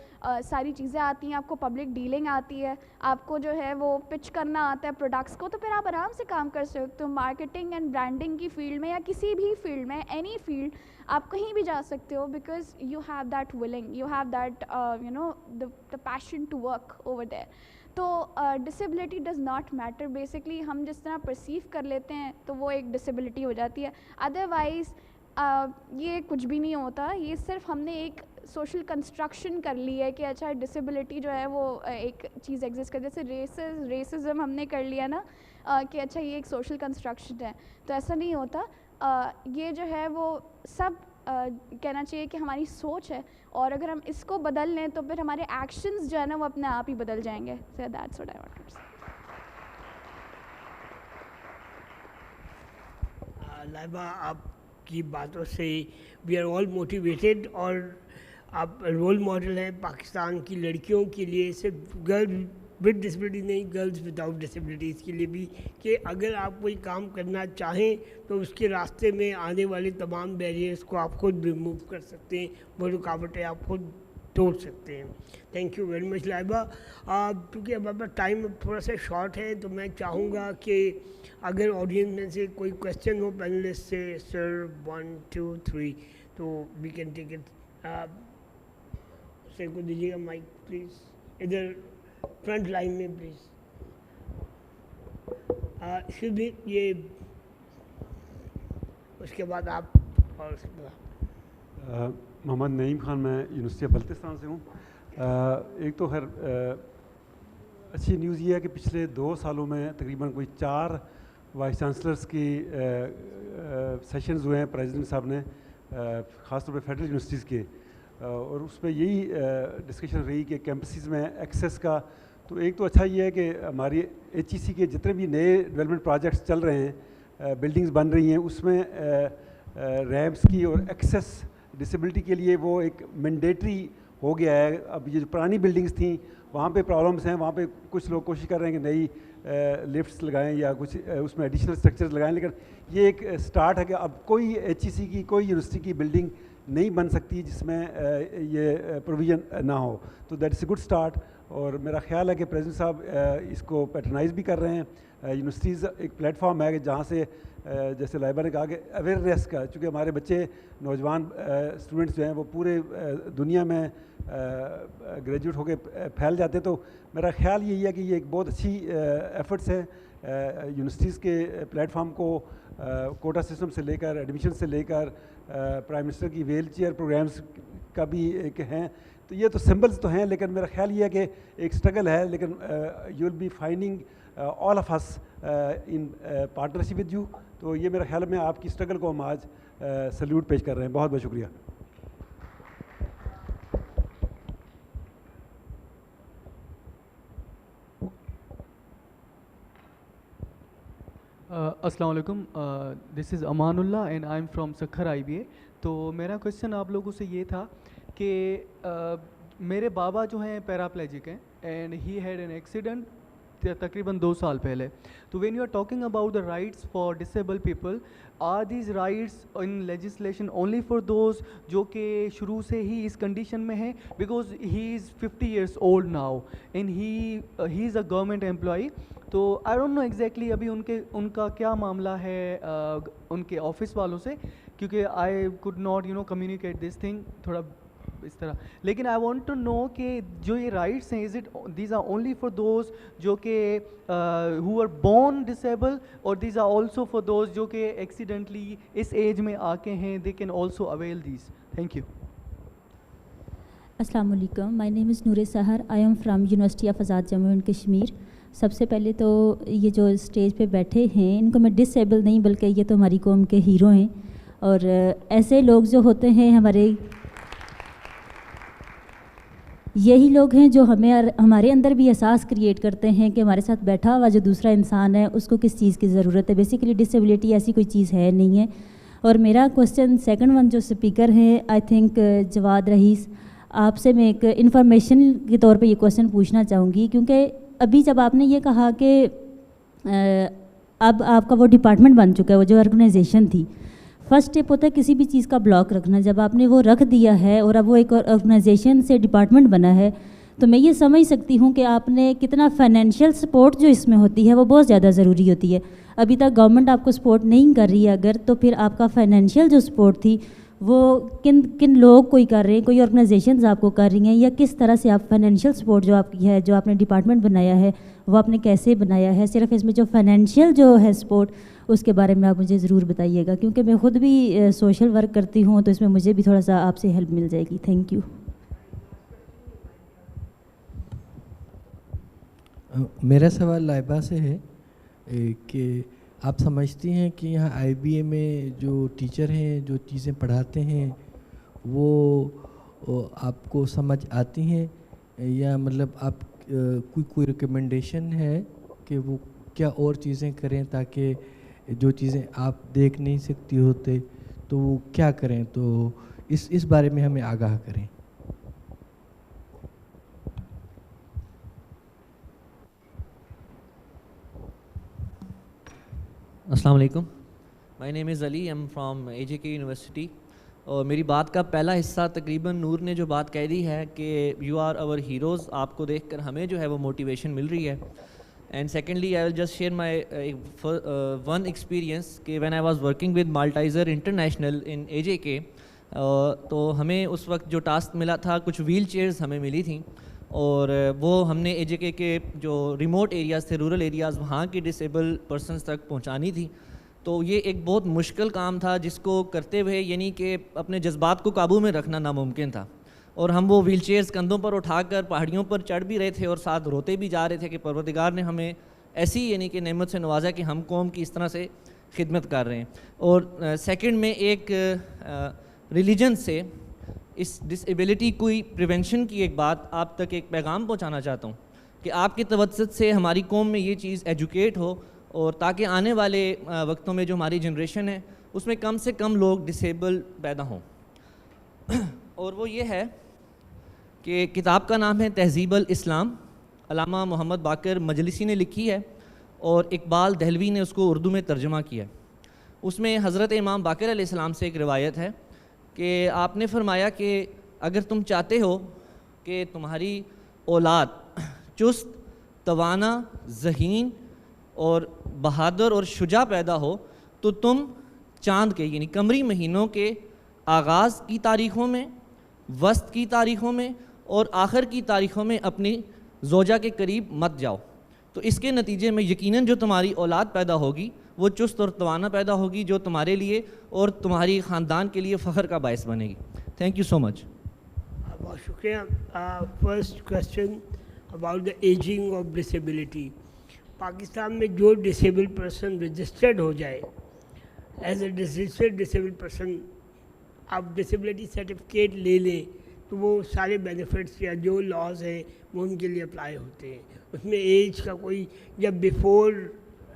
ساری چیزیں آتی ہیں, آپ کو پبلک ڈیلنگ آتی ہے, آپ کو جو ہے وہ پچ کرنا آتا ہے پروڈکٹس کو, تو پھر آپ آرام سے کام کر سکتے ہو. مارکیٹنگ اینڈ برانڈنگ کی فیلڈ میں یا کسی بھی فیلڈ میں, اینی فیلڈ, آپ کہیں بھی جا سکتے ہو, because you have that willing, you have that you know the passion to work over there. تو disability does not matter, basically ہم جس طرح پرسیو کر لیتے ہیں تو وہ ایک ڈسیبلٹی ہو جاتی ہے. ادروائز یہ کچھ بھی نہیں ہوتا, یہ صرف ہم نے ایک سوشل کنسٹرکشن کر لی ہے کہ اچھا ڈسیبلٹی جو ہے وہ ایک چیز ایگزسٹ کر, جیسے ریسزم ہم نے کر لیا نا کہ اچھا یہ ایک سوشل کنسٹرکشن ہے, تو ایسا نہیں ہوتا. یہ جو ہے وہ سب کہنا چاہیے کہ ہماری سوچ ہے, اور اگر ہم اس کو بدل لیں تو پھر ہمارے ایکشنز جو ہے نا وہ اپنے آپ ہی بدل جائیں گے. So that's what I want to say. Laiba, آپ کی باتوں سے وی آر آل موٹیویٹیڈ, اور آپ رول ماڈل ہیں پاکستان کی لڑکیوں کے لیے, صرف گرل ود ڈسیبلٹی نہیں, گرلز وداؤٹ ڈسیبلٹیز کے لیے بھی, کہ اگر آپ کوئی کام کرنا چاہیں تو اس کے راستے میں آنے والے تمام بیریئرس کو آپ خود ریموو کر سکتے ہیں, وہ رکاوٹیں آپ خود توڑ سکتے ہیں. تھینک یو ویری مچ لائبہ. کیونکہ اب آپ کا ٹائم تھوڑا سا شارٹ ہے, تو میں چاہوں گا کہ اگر آڈینس میں سے کوئی کویشچن ہو پینلسٹ سے, سر 1 2 3, تو وی کین ٹیک اٹ. دوسرے کو دیجیے گا مائک پلیز, ادھر فرنٹ لائن میں پلیز. ایکسکیوز می, یہ اس کے بعد آپ. اور محمد نعیم خان, میں یونیورسٹی آف بلتستان سے ہوں. ایک تو خیر اچھی نیوز یہ ہے کہ پچھلے 2 سالوں میں تقریباً کوئی 4 وائس چانسلرس کی سیشنز ہوئے ہیں پریزیڈنٹ صاحب نے, خاص طور پہ فیڈرل یونیورسٹیز کے, اور اس پہ یہی ڈسکشن رہی کہ کیمپسز میں ایکسیس کا. تو ایک تو اچھا یہ ہے کہ ہماری ایچ ای سی کے جتنے بھی نئے ڈیولپمنٹ پروجیکٹس چل رہے ہیں, بلڈنگز بن رہی ہیں, اس میں ریمپس کی اور ایکسیس ڈسیبلٹی کے لیے وہ ایک مینڈیٹری ہو گیا ہے. اب یہ جو پرانی بلڈنگز تھیں وہاں پہ پرابلمس ہیں, وہاں پہ کچھ لوگ کوشش کر رہے ہیں کہ نئی لفٹس لگائیں یا کچھ اس میں ایڈیشنل اسٹرکچرز لگائیں, لیکن یہ ایک اسٹارٹ ہے کہ اب کوئی ایچ ای سی کی, کوئی یونیورسٹی کی بلڈنگ نہیں بن سکتی جس میں یہ پروویژن نہ ہو. تو that is a good start, اور میرا خیال ہے کہ پریزیڈنٹ صاحب اس کو پیٹرنائز بھی کر رہے ہیں. یونیورسٹیز ایک پلیٹ فارم ہے کہ جہاں سے جیسے لائبہ نے کہا کہ اویئرنیس کا, چونکہ ہمارے بچے نوجوان اسٹوڈنٹس جو ہیں وہ پورے دنیا میں گریجویٹ ہو کے پھیل جاتے ہیں. تو میرا خیال یہی ہے کہ یہ ایک بہت اچھی ایفرٹس ہے یونیورسٹیز کے پلیٹ فارم کو کوٹا سسٹم سے لے کر, ایڈمیشن سے لے کر, پرائم منسٹر کی ویل چیئر پروگرامس کا بھی ایک ہیں. تو یہ تو سمبلس تو ہیں, لیکن میرا خیال یہ ہے کہ ایک اسٹرگل ہے, لیکن you will be finding all of us in partnership with you. تو یہ میرا خیال میں آپ کی اسٹرگل کو ہم آج سلیوٹ پیش کر رہے ہیں. بہت بہت شکریہ. السلام علیکم, this is Amanullah and I am from Sukkur I B A. تو میرا کویشچن آپ لوگوں سے یہ تھا کہ میرے بابا جو ہیں پیراپلیجک ہیں and he had an accident تقریباً 2 سال پہلے. تو when you are talking about the rights for disable people, are these rights in legislation only for those جو کہ شروع سے ہی اس کنڈیشن میں ہیں, because he is 50 years old now and he is a government employee. تو I don't know exactly ابھی ان کا کیا معاملہ ہے ان کے آفس والوں سے, کیونکہ I could not communicate this thing تھوڑا اس طرح. لیکن آئی وانٹ ٹو نو کہ جو یہ رائٹس ہیں, is it these are only for those جو کہ ہو آر بورن ڈسیبل, اور these are also for those جو کہ ایکسیڈنٹلی اس ایج میں آ کے ہیں, they can also avail these. Thank you. السلام علیکم, my name is Noor Sehar, I am from university of Azad Jammu and Kashmir. سب سے پہلے تو یہ جو اسٹیج پہ بیٹھے ہیں ان کو میں ڈس ایبل نہیں بلکہ یہ تو ہماری قوم کے ہیرو ہیں, اور ایسے لوگ جو ہوتے ہیں یہی لوگ ہیں جو ہمارے اندر بھی احساس کریٹ کرتے ہیں کہ ہمارے ساتھ بیٹھا ہوا جو دوسرا انسان ہے اس کو کس چیز کی ضرورت ہے. بیسیکلی ڈسیبلٹی ایسی کوئی چیز ہے نہیں ہے. اور میرا کوسچن سیکنڈ ون جو اسپیکر ہیں آئی تھنک جواد رئیس, آپ سے میں ایک انفارمیشن کے طور پہ یہ کوسچن پوچھنا چاہوں گی, کیونکہ ابھی جب آپ نے یہ کہا کہ اب آپ کا وہ ڈپارٹمنٹ بن چکا ہے, وہ جو آرگنائزیشن تھی, فرسٹ اسٹیپ ہوتا ہے کسی بھی چیز کا بلاک رکھنا. جب آپ نے وہ رکھ دیا ہے اور اب وہ ایک آرگنائزیشن سے ڈپارٹمنٹ بنا ہے, تو میں یہ سمجھ سکتی ہوں کہ آپ نے کتنا فائنینشیل سپورٹ جو اس میں ہوتی ہے وہ بہت زیادہ ضروری ہوتی ہے. ابھی تک گورنمنٹ آپ کو سپورٹ نہیں کر رہی ہے اگر, تو پھر آپ کا فائنینشیل جو سپورٹ تھی وہ کن لوگ کوئی کر رہے ہیں, کوئی آرگنائزیشنز آپ کو کر رہی ہیں, یا کس طرح سے آپ فائنینشیل سپورٹ جو آپ کی ہے, جو آپ نے ڈپارٹمنٹ بنایا ہے وہ آپ نے کیسے بنایا ہے. صرف اس میں جو فائنینشیل جو ہے سپورٹ اس کے بارے میں آپ مجھے ضرور بتائیے گا, کیونکہ میں خود بھی سوشل ورک کرتی ہوں, تو اس میں مجھے بھی تھوڑا سا آپ سے ہیلپ مل جائے گی. Thank you. میرا سوال لائبہ سے ہے کہ آپ سمجھتی ہیں کہ یہاں آئی بی اے میں جو ٹیچر ہیں جو چیزیں پڑھاتے ہیں وہ آپ کو سمجھ آتی ہیں, یا مطلب آپ کوئی ریکمنڈیشن ہے کہ وہ کیا اور چیزیں کریں تاکہ جو چیزیں آپ دیکھ نہیں سکتی ہوتے تو وہ کیا کریں, تو اس بارے میں ہمیں آگاہ کریں. السلام علیکم, my name is Ali, am from a J کے یونیورسٹی. اور میری بات کا پہلا حصہ تقریباً نور نے جو بات کہہ دی ہے کہ یو آر آور ہیروز, آپ کو دیکھ کر ہمیں جو ہے وہ موٹیویشن مل رہی ہے. And secondly I will just share my one experience کہ when I was working with Malteser International in A J K, تو ہمیں اس وقت جو ٹاسک ملا تھا کچھ ویل چیئرز ہمیں ملی تھیں اور وہ ہم نے AJK کے جو ریموٹ ایریاز تھے رورل ایریاز وہاں کی ڈسیبل پرسنس تک پہنچانی تھی. تو یہ ایک بہت مشکل کام تھا جس کو کرتے ہوئے یعنی کہ اپنے جذبات کو قابو میں رکھنا ناممکن تھا. اور ہم وہ ویل چیئرز کندھوں پر اٹھا کر پہاڑیوں پر چڑھ بھی رہے تھے اور ساتھ روتے بھی جا رہے تھے کہ پروردگار نے ہمیں ایسی یعنی کہ نعمت سے نوازا کہ ہم قوم کی اس طرح سے خدمت کر رہے ہیں. اور سیکنڈ میں ایک ریلیجن سے اس ڈسیبلٹی کوئی پریونشن کی ایک بات آپ تک ایک پیغام پہنچانا چاہتا ہوں کہ آپ کے توسط سے ہماری قوم میں یہ چیز ایجوکیٹ ہو اور تاکہ آنے والے وقتوں میں جو ہماری جنریشن ہے اس میں کم سے کم لوگ ڈسیبل پیدا ہوں. اور وہ یہ ہے کہ کتاب کا نام ہے تہذیب الاسلام, علامہ محمد باقر مجلسی نے لکھی ہے اور اقبال دہلوی نے اس کو اردو میں ترجمہ کیا. اس میں حضرت امام باقر علیہ السلام سے ایک روایت ہے کہ آپ نے فرمایا کہ اگر تم چاہتے ہو کہ تمہاری اولاد چست, توانا, ذہین اور بہادر اور شجاع پیدا ہو تو تم چاند کے یعنی قمری مہینوں کے آغاز کی تاریخوں میں, وسط کی تاریخوں میں اور آخر کی تاریخوں میں اپنی زوجہ کے قریب مت جاؤ. تو اس کے نتیجے میں یقیناً جو تمہاری اولاد پیدا ہوگی وہ چست اور توانا پیدا ہوگی جو تمہارے لیے اور تمہاری خاندان کے لیے فخر کا باعث بنے گی. Thank you so much. بہت شکریہ. First question about the ageing of disability. Pakistan میں جو ڈسیبل پرسن رجسٹرڈ ہو جائے as a registered disable person, آپ ڈسیبلٹی سرٹیفکیٹ لے لیں تو وہ سارے بینیفٹس یا جو لاز ہیں وہ ان کے لیے اپلائی ہوتے ہیں. اس میں ایج کا کوئی جب بیفور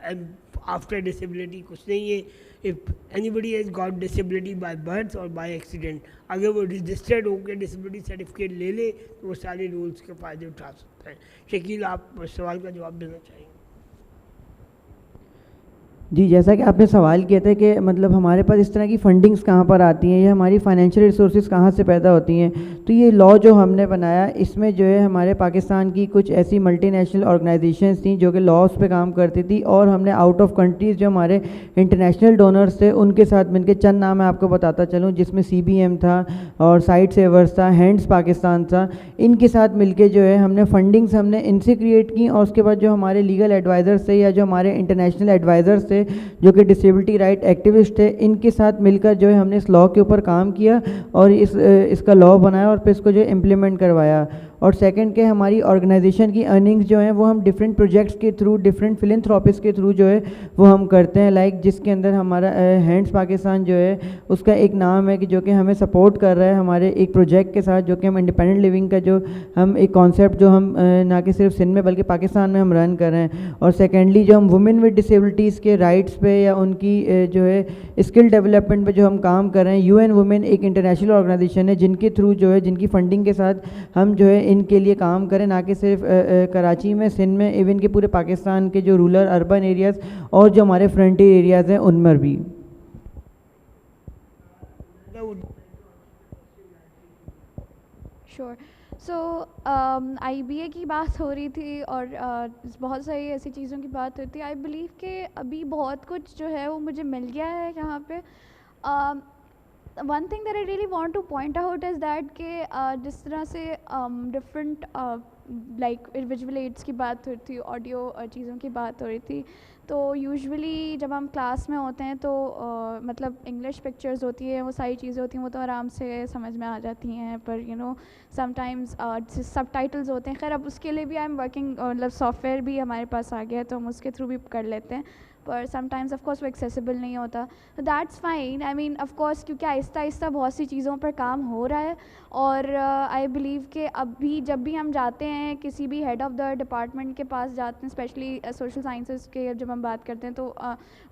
اینڈ آفٹر ڈسیبلٹی کچھ نہیں ہے. If anybody has got disability by birth اور بائی ایکسیڈنٹ, اگر وہ رجسٹرڈ ہو کے ڈسیبلٹی سرٹیفکیٹ لے لے تو وہ سارے رولس کے فائدے اٹھا سکتا ہے. شکیل, آپ سوال کا جواب دینا چاہیں گے؟ جی, جیسا کہ آپ نے سوال کیا تھا کہ مطلب ہمارے پاس اس طرح کی فنڈنگز کہاں پر آتی ہیں یا ہماری فائنینشیل ریسورسز کہاں سے پیدا ہوتی ہیں, تو یہ لا جو ہم نے بنایا اس میں جو ہے ہمارے پاکستان کی کچھ ایسی ملٹی نیشنل آرگنائزیشنز تھیں جو کہ لاس پہ کام کرتی تھی اور ہم نے آؤٹ آف کنٹریز جو ہمارے انٹرنیشنل ڈونرز تھے ان کے ساتھ مل کے چند نام میں آپ کو بتاتا چلوں جس میں CBM تھا اور سائٹ سیورز تھا, ہینڈس پاکستان تھا, ان کے ساتھ مل کے جو ہے ہم نے فنڈنگز ہم نے ان سے کریٹ کی. اور اس کے بعد جو ہمارے لیگل ایڈوائزرز تھے یا جو ہمارے انٹرنیشنل ایڈوائزرز تھے جو کہ ڈسیبلٹی رائٹ ایکٹیوسٹ ہے, ان کے ساتھ مل کر جو ہے ہم نے اس لا کے اوپر کام کیا اور اس کا لا بنایا اور پھر اس کو جو امپلیمنٹ کروایا. اور سیکنڈ کہ ہماری آرگنائزیشن کی ارننگز جو ہیں وہ ہم ڈفرینٹ پروجیکٹس کے تھرو, ڈفرینٹ فلنتھراپیز کے تھرو جو ہے وہ ہم کرتے ہیں. لائک جس کے اندر ہمارا ہینڈس پاکستان جو ہے اس کا ایک نام ہے کہ جو کہ ہمیں سپورٹ کر رہا ہے ہمارے ایک پروجیکٹ کے ساتھ جو کہ ہم انڈیپینڈنٹ لیونگ کا جو ہم ایک کانسیپٹ جو ہم نہ کہ صرف سندھ میں بلکہ پاکستان میں ہم رن کر رہے ہیں. اور سیکنڈلی جو ہم وومن ود ڈسیبلٹیز کے رائٹس پہ یا ان کی جو ہے اسکل ڈیولپمنٹ پہ جو ہم کام کر رہے ہیں. UN وومن ایک انٹرنیشنل آرگنائزیشن ہے جن کے تھرو جو ہے جن کی فنڈنگ کے ساتھ ہم جو ہے ان کے لیے کام کریں, نہ کہ صرف کراچی میں, سندھ میں, ایون کہ پورے پاکستان کے جو رورل اربن ایریاز اور جو ہمارے فرنٹیئر ایریاز ہیں ان میں بھی. شور. سو IBA کی بات ہو رہی تھی اور بہت ساری ایسی چیزوں کی بات ہوتی ہے. آئی بلیو کہ ابھی بہت کچھ جو ہے وہ مجھے مل گیا ہے یہاں پہ. One thing that I really want to point out is that کہ جس طرح سے ڈفرینٹ لائک ویژول ایڈس کی بات ہو رہی تھی, آڈیو چیزوں کی بات ہو رہی تھی, تو یوزولی جب ہم کلاس میں ہوتے ہیں تو مطلب انگلش پکچرز ہوتی ہیں, وہ ساری چیزیں ہوتی ہیں, وہ تو آرام سے سمجھ میں آ جاتی ہیں, پر سم ٹائمز سب ٹائٹلز ہوتے ہیں. خیر اب اس کے لیے بھی آئی ایم ورکنگ, مطلب سافٹ ویئر بھی ہمارے پاس آ گیا ہے تو ہم اس کے تھرو بھی کر لیتے ہیں, پر سم ٹائمز آف کورس وہ ایکسیسیبل نہیں ہوتا. That's fine. I mean of course کیونکہ آہستہ آہستہ بہت سی چیزوں پر کام ہو رہا ہے اور آئی بلیو کہ اب بھی جب بھی ہم جاتے ہیں کسی بھی ہیڈ آف دا ڈپارٹمنٹ کے پاس جاتے ہیں, اسپیشلی سوشل سائنسز کے جب ہم بات کرتے ہیں, تو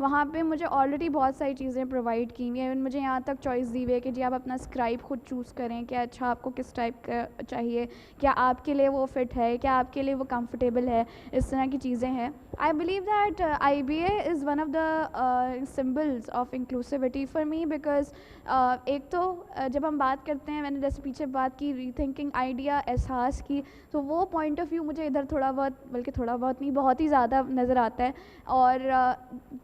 وہاں پہ مجھے آلریڈی بہت ساری چیزیں پرووائڈ کی ہوئی ہیں. ایون مجھے یہاں تک چوائس دی ہوئی ہے کہ جی آپ اپنا اسکرائب خود چوز کریں کہ اچھا آپ کو کس ٹائپ کا چاہیے, کیا آپ کے لیے وہ فٹ ہے, کیا آپ کے لیے وہ کمفرٹیبل ہے, اس طرح کی چیزیں ہیں. I believe that IBA is one of the symbols of inclusivity for me because ایک تو جب ہم بات کرتے ہیں, میں نے جیسے پیچھے بات کی ری تھنکنگ آئیڈیا احساس کی, تو وہ پوائنٹ آف ویو مجھے ادھر تھوڑا بہت, بلکہ تھوڑا بہت نہیں بہت ہی زیادہ نظر آتا ہے. اور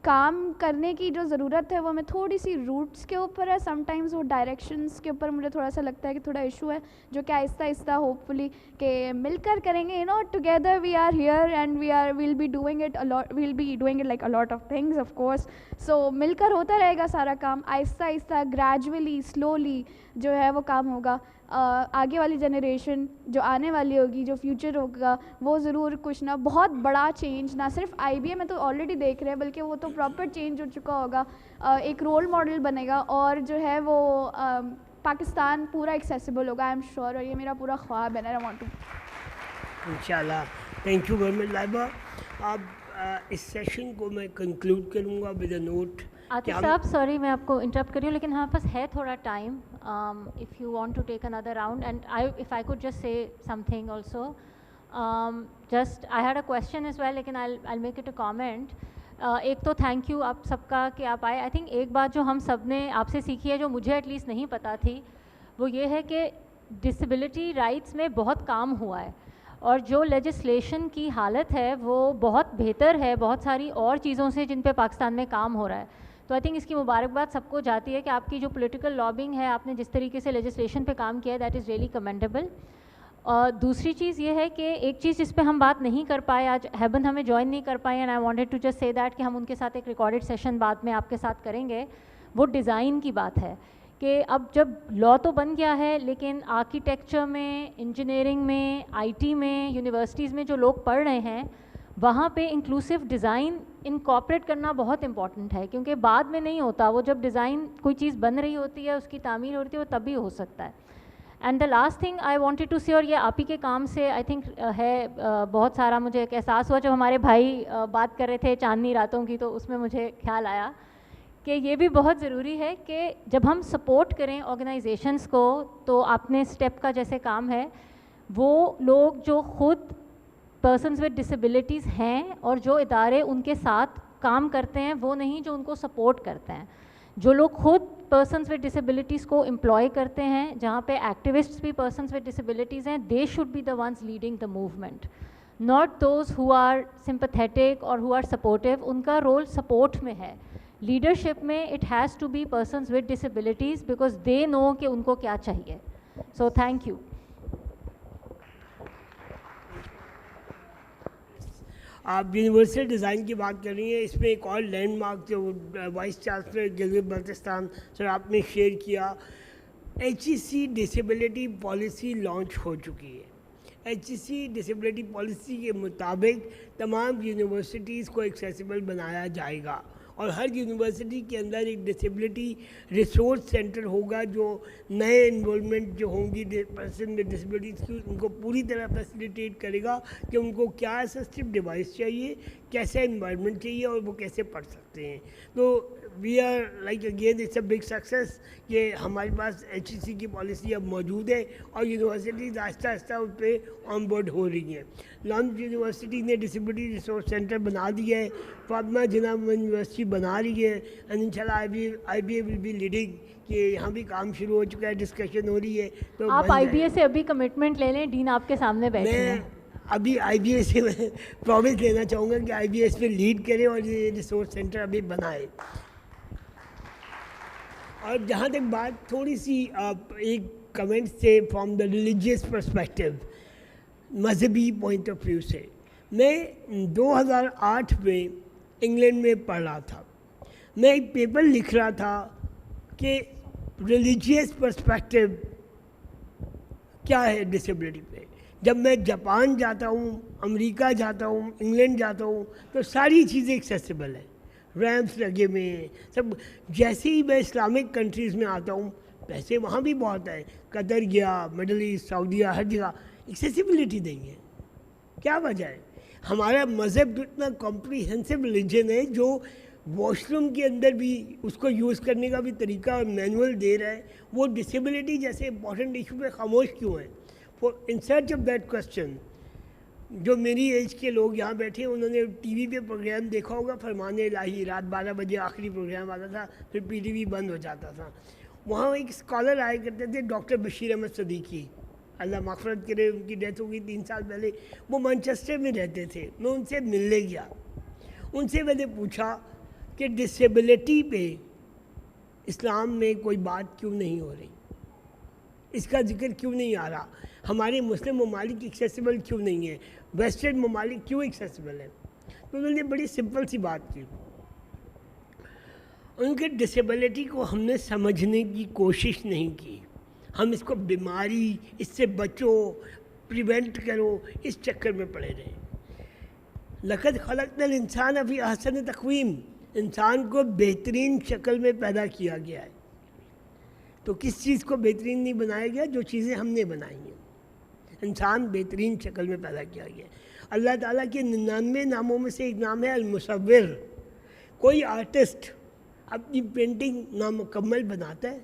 کام کرنے کی جو ضرورت ہے وہ میں تھوڑی سی روٹس کے اوپر ہے, سم ٹائمز وہ ڈائریکشنس کے اوپر مجھے تھوڑا سا لگتا ہے کہ تھوڑا ایشو ہے, جو کہ آہستہ آہستہ ہوپ فلی کہ مل کر کریں گے, together we are here and will be doing it like a lot of things of course. So مل کر ہوتا رہے گا سارا کام, آہستہ آہستہ گریجولی سلولی جو ہے وہ کام ہوگا. آگے والی جنریشن جو آنے والی ہوگی, جو فیوچر ہوگا, وہ ضرور کچھ نہ بہت بڑا چینج نہ صرف آئی بی اے میں تو آلریڈی دیکھ رہے ہیں, بلکہ وہ تو پراپر چینج ہو چکا ہوگا, ایک رول ماڈل بنے گا اور جو ہے وہ پاکستان پورا ایکسیسیبل ہوگا, آئی ایم شیور, اور یہ میرا پورا خواب ہے. آئی وانٹ ٹو انشاءاللہ. تھینک یو ویری مچ لائبہ. اب اس سیشن کو میں کنکلوڈ کروں گا ود اے نوٹ. عاطف صاحب سوری میں آپ کو انٹرپٹ کر رہی ہوں, لیکن ہمارے پاس ہے تھوڑا time. If you want to take another round and if I could just say something also, just I had a question as well, لیکن I make it a comment. ایک تو تھینک یو آپ سب کا کہ آپ آئے. I think ایک بات جو ہم سب نے آپ سے سیکھی ہے, جو مجھے ایٹ لیسٹ نہیں پتہ تھی, وہ یہ ہے کہ ڈسیبلٹی رائٹس میں بہت کام ہوا ہے, اور جو لیجسلیشن کی حالت ہے وہ بہت بہتر ہے بہت ساری اور چیزوں سے جن پہ پاکستان میں کام ہو رہا ہے. تو آئی تھنک اس کی مبارکباد سب کو جاتی ہے کہ آپ کی جو پولیٹیکل لابنگ ہے, آپ نے جس طریقے سے لیجسلیشن پہ کام کیا ہے, دیٹ از ریئلی کمینڈیبل. اور دوسری چیز یہ ہے کہ ایک چیز جس پہ ہم بات نہیں کر پائے, آج ہیبن ہمیں جوائن نہیں کر پائے, and I wanted to just say that کہ ہم ان کے ساتھ ایک ریکارڈڈ سیشن بعد میں آپ کے ساتھ کریں گے. وہ ڈیزائن کی بات ہے کہ اب جب لا تو بن گیا ہے, لیکن آرکیٹیکچر میں, انجینئرنگ میں, آئی ٹی میں, یونیورسٹیز میں جو لوگ پڑھ رہے ہیں, وہاں پہ انکلوسیو ڈیزائن انکارپوریٹ کرنا بہت امپورٹنٹ ہے, کیونکہ بعد میں نہیں ہوتا. وہ جب ڈیزائن کوئی چیز بن رہی ہوتی ہے, اس کی تعمیر ہوتی ہے, وہ تبھی ہو سکتا ہے. And the last thing I wanted to see, اور یہ آپ ہی کے کام سے آئی تھنک ہے بہت سارا مجھے ایک احساس ہوا جب ہمارے بھائی بات کر رہے تھے چاندنی راتوں کی, تو اس میں مجھے خیال آیا کہ یہ بھی بہت ضروری ہے کہ جب ہم سپورٹ کریں آرگنائزیشنس کو, تو اپنے اسٹیپ کا جیسے کام ہے, وہ لوگ جو خود پرسنز ود ڈسیبلٹیز ہیں اور جو ادارے ان کے ساتھ کام کرتے ہیں, وہ نہیں جو ان کو سپورٹ کرتے ہیں. جو لوگ خود پرسنز ود ڈسیبلٹیز کو امپلائی کرتے ہیں, جہاں پہ ایکٹیوسٹس بھی پرسنز ود ڈسیبلٹیز ہیں, they should be the ones leading the movement, not those who are sympathetic اور ہو آر سپورٹیو. ان کا رول سپورٹ میں ہے. لیڈرشپ میں it has to be persons with disabilities, because they know کہ ان کو کیا چاہیے. So thank you. آپ یونیورسل ڈیزائن کی بات کر رہی ہیں, اس میں ایک اور لینڈ مارک جو vice chancellor Gilgit Baltistan sir آپ نے شیئر کیا, HEC ڈسیبلٹی پالیسی لانچ ہو چکی ہے. HEC ڈسیبلٹی پالیسی کے مطابق تمام یونیورسٹیز کو ایکسیسیبل بنایا جائے گا, اور ہر یونیورسٹی کے اندر ایک ڈسیبلٹی ریسورس سینٹر ہوگا, جو نئے انرولمنٹ جو ہوں گی پرسن ود ڈسیبلٹیز کی, ان کو پوری طرح فیسیلیٹیٹ کرے گا کہ ان کو کیا اسسٹو ڈیوائس چاہیے, کیسا انوائرمنٹ چاہیے, اور وہ کیسے پڑھ سکتے ہیں. تو we are like again it's a big success کہ ہمارے پاس HEC کی پالیسی اب موجود ہے, اور یونیورسٹیز آہستہ آہستہ اس پہ آن بورڈ ہو رہی ہیں. لانچ یونیورسٹی نے ڈسیبلٹی ریسورس سینٹر بنا دیا ہے, فاطمہ جناح یونیورسٹی بنا رہی ہے, اینڈ انشاءاللہ I B A will be leading, کہ یہاں بھی کام شروع ہو چکا ہے, ڈسکشن ہو رہی ہے. تو آپ آئی بی اے سے ابھی کمٹمنٹ لے لیں, ڈین آپ کے سامنے بیٹھے ہیں. ابھی آئی بی اے سے میں پرومس لینا چاہوں گا کہ آئی بی اے اس پہ لیڈ کرے اور یہ ریسورس سینٹر ابھی بنائے. اور جہاں تک بات تھوڑی سی ایک کمنٹ سے فرام دا ریلیجیس پرسپیکٹو, مذہبی پوائنٹ آف ویو سے, میں 2008 میں انگلینڈ میں پڑھ رہا تھا. میں ایک پیپر لکھ رہا تھا کہ ریلیجیس پرسپیکٹو کیا ہے ڈسیبلٹی پہ. جب میں جاپان جاتا ہوں, امریکہ جاتا ہوں, انگلینڈ جاتا ہوں, تو ساری چیزیں ایکسیسیبل ہیں, ریمپس لگے ہوئے ہیں سب. جیسے ہی میں اسلامک کنٹریز میں آتا ہوں, پیسے وہاں بھی بہت ہیں, قطر گیا, مڈل ایسٹ, سعودیہ, ہر جگہ ایکسیسیبلٹی نہیں ہے. کیا وجہ ہے؟ ہمارا مذہب اتنا کمپریہنسو ریلیجن ہے جو واش روم کے اندر بھی اس کو یوز کرنے کا بھی طریقہ اور مینول دے رہا ہے. وہ ڈسیبلٹی جیسے امپورٹنٹ ایشو پہ خاموش کیوں ہے؟ For in search of that question جو میری ایج کے لوگ یہاں بیٹھے ہیں انہوں نے ٹی وی پہ پروگرام دیکھا ہوگا فرمان الہی، رات 12 بجے آخری پروگرام آتا تھا، پھر پی ٹی وی بند ہو جاتا تھا. وہاں ایک اسکالر آیا کرتے تھے ڈاکٹر بشیر احمد صدیقی، اللہ مغفرت کرے، ان کی ڈیتھ ہو گئی 3 سال پہلے. وہ مانچسٹر میں رہتے تھے. میں ان سے ملنے گیا. ان سے میں نے پوچھا کہ ڈسیبلٹی پہ اسلام میں کوئی بات کیوں نہیں ہو رہی، اس کا ذکر کیوں نہیں آ رہا، ہمارے مسلم ممالک ایکسیسیبل کیوں نہیں ہے، ویسٹرن ممالک کیوں ایکسیسیبل ہے. تو انہوں نے بڑی سمپل سی بات کی. ان کے ڈسیبلٹی کو ہم نے سمجھنے کی کوشش نہیں کی. ہم اس کو بیماری، اس سے بچو، پریونٹ کرو، اس چکر میں پڑے رہے. لقد خلقنا الانسان فی احسن تقویم، انسان کو بہترین شکل میں پیدا کیا گیا ہے. تو کس چیز کو بہترین نہیں بنایا گیا؟ جو چیزیں ہم نے بنائی ہیں. انسان بہترین شکل میں پیدا کیا گیا ہے. اللہ تعالیٰ کے 99 ناموں میں سے ایک نام ہے المصور. کوئی آرٹسٹ اپنی پینٹنگ نامکمل بناتا ہے،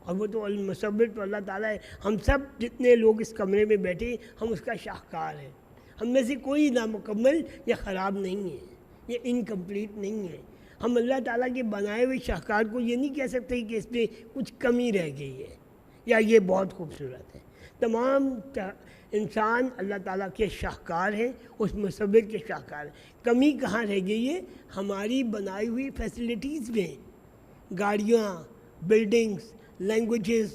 اور وہ تو المصور تو اللہ تعالیٰ ہے. ہم سب جتنے لوگ اس کمرے میں بیٹھے ہم اس کا شاہکار ہیں. ہم میں سے کوئی نامکمل یا خراب نہیں ہے، یہ انکمپلیٹ نہیں ہے. ہم اللہ تعالیٰ کے بنائے ہوئے شاہکار کو یہ نہیں کہہ سکتے کہ اس میں کچھ کمی رہ گئی ہے یا یہ بہت خوبصورت ہے. تمام انسان اللہ تعالیٰ کے شاہکار ہیں، اس مصور کے شاہکار ہیں. کمی کہاں رہ گئی ہے؟ ہماری بنائی ہوئی فیسلٹیز میں. گاڑیاں، بلڈنگز، لینگویجز،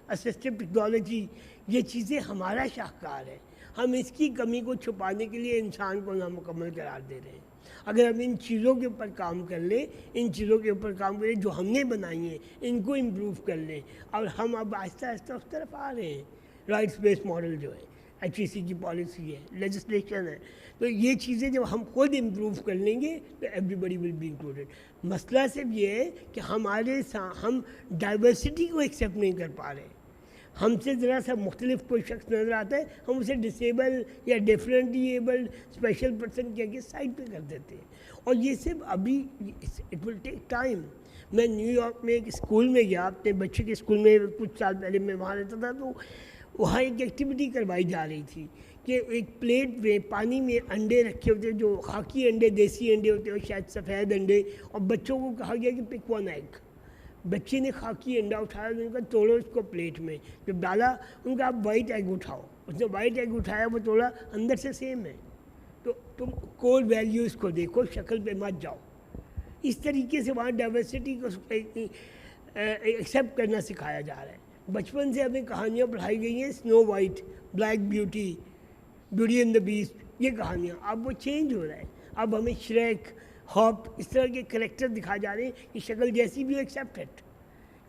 اسسٹو ٹیکنالوجی، یہ چیزیں ہمارا شاہکار ہے. ہم اس کی کمی کو چھپانے کے لیے انسان کو نامکمل قرار دے رہے ہیں. اگر ہم ان چیزوں کے اوپر کام کر لیں، ان چیزوں کے اوپر کام کریں جو ہم نے بنائی ہیں، ان کو امپروو کر لیں، اور ہم اب آہستہ آہستہ اس طرف آ رہے ہیں. رائٹس بیس ماڈل جو ہے، HEC کی پالیسی ہے، لیجسلیشن ہے. تو یہ چیزیں جب ہم خود امپروو کر لیں گے تو everybody will be included. مسئلہ صرف یہ ہے کہ ہم ڈائیورسٹی کو ایکسیپٹ نہیں کر پا رہے. ہم سے ذرا سا مختلف کوئی شخص نظر آتا ہے، ہم اسے ڈسیبل یا ڈفرینٹلی ایبلڈ اسپیشل پرسن کے آگے سائڈ پہ کر دیتے ہیں. اور یہ صرف ابھی اٹ ول ٹیک ٹائم. میں نیو یارک میں ایک اسکول میں گیا، اپنے بچے کے اسکول میں کچھ سال پہلے میں وہاں رہتا تھا. تو وہاں ایک ایکٹیویٹی کروائی جا رہی تھی کہ ایک پلیٹ میں پانی میں انڈے رکھے ہوتے جو خاکی انڈے، دیسی انڈے ہوتے ہیں، شاید سفید انڈے، اور بچوں کو کہا گیا کہ پک ون ایگ. بچے نے خاکی انڈا اٹھایا، ان کا توڑو اس کو پلیٹ میں. جب ڈالا ان کا آپ وائٹ ایگ اٹھاؤ، اس نے وائٹ ایگ اٹھایا، وہ توڑا، اندر سے سیم ہے. تو تم کور ویلیوز کو دیکھو، شکل پہ مت جاؤ. اس طریقے سے وہاں ڈائیورسٹی کو ایکسیپٹ کرنا سکھایا جا رہا ہے. بچپن سے ہمیں کہانیاں پڑھائی گئی ہیں، Snow White, Black Beauty, Beauty and the Beast, یہ کہانیاں. اب وہ چینج ہو رہا ہے. اب ہمیں شریک، ہاپ، اس طرح کے کریکٹر دکھائے جا رہے ہیں کہ شکل جیسی بھی ہو ایکسیپٹڈ.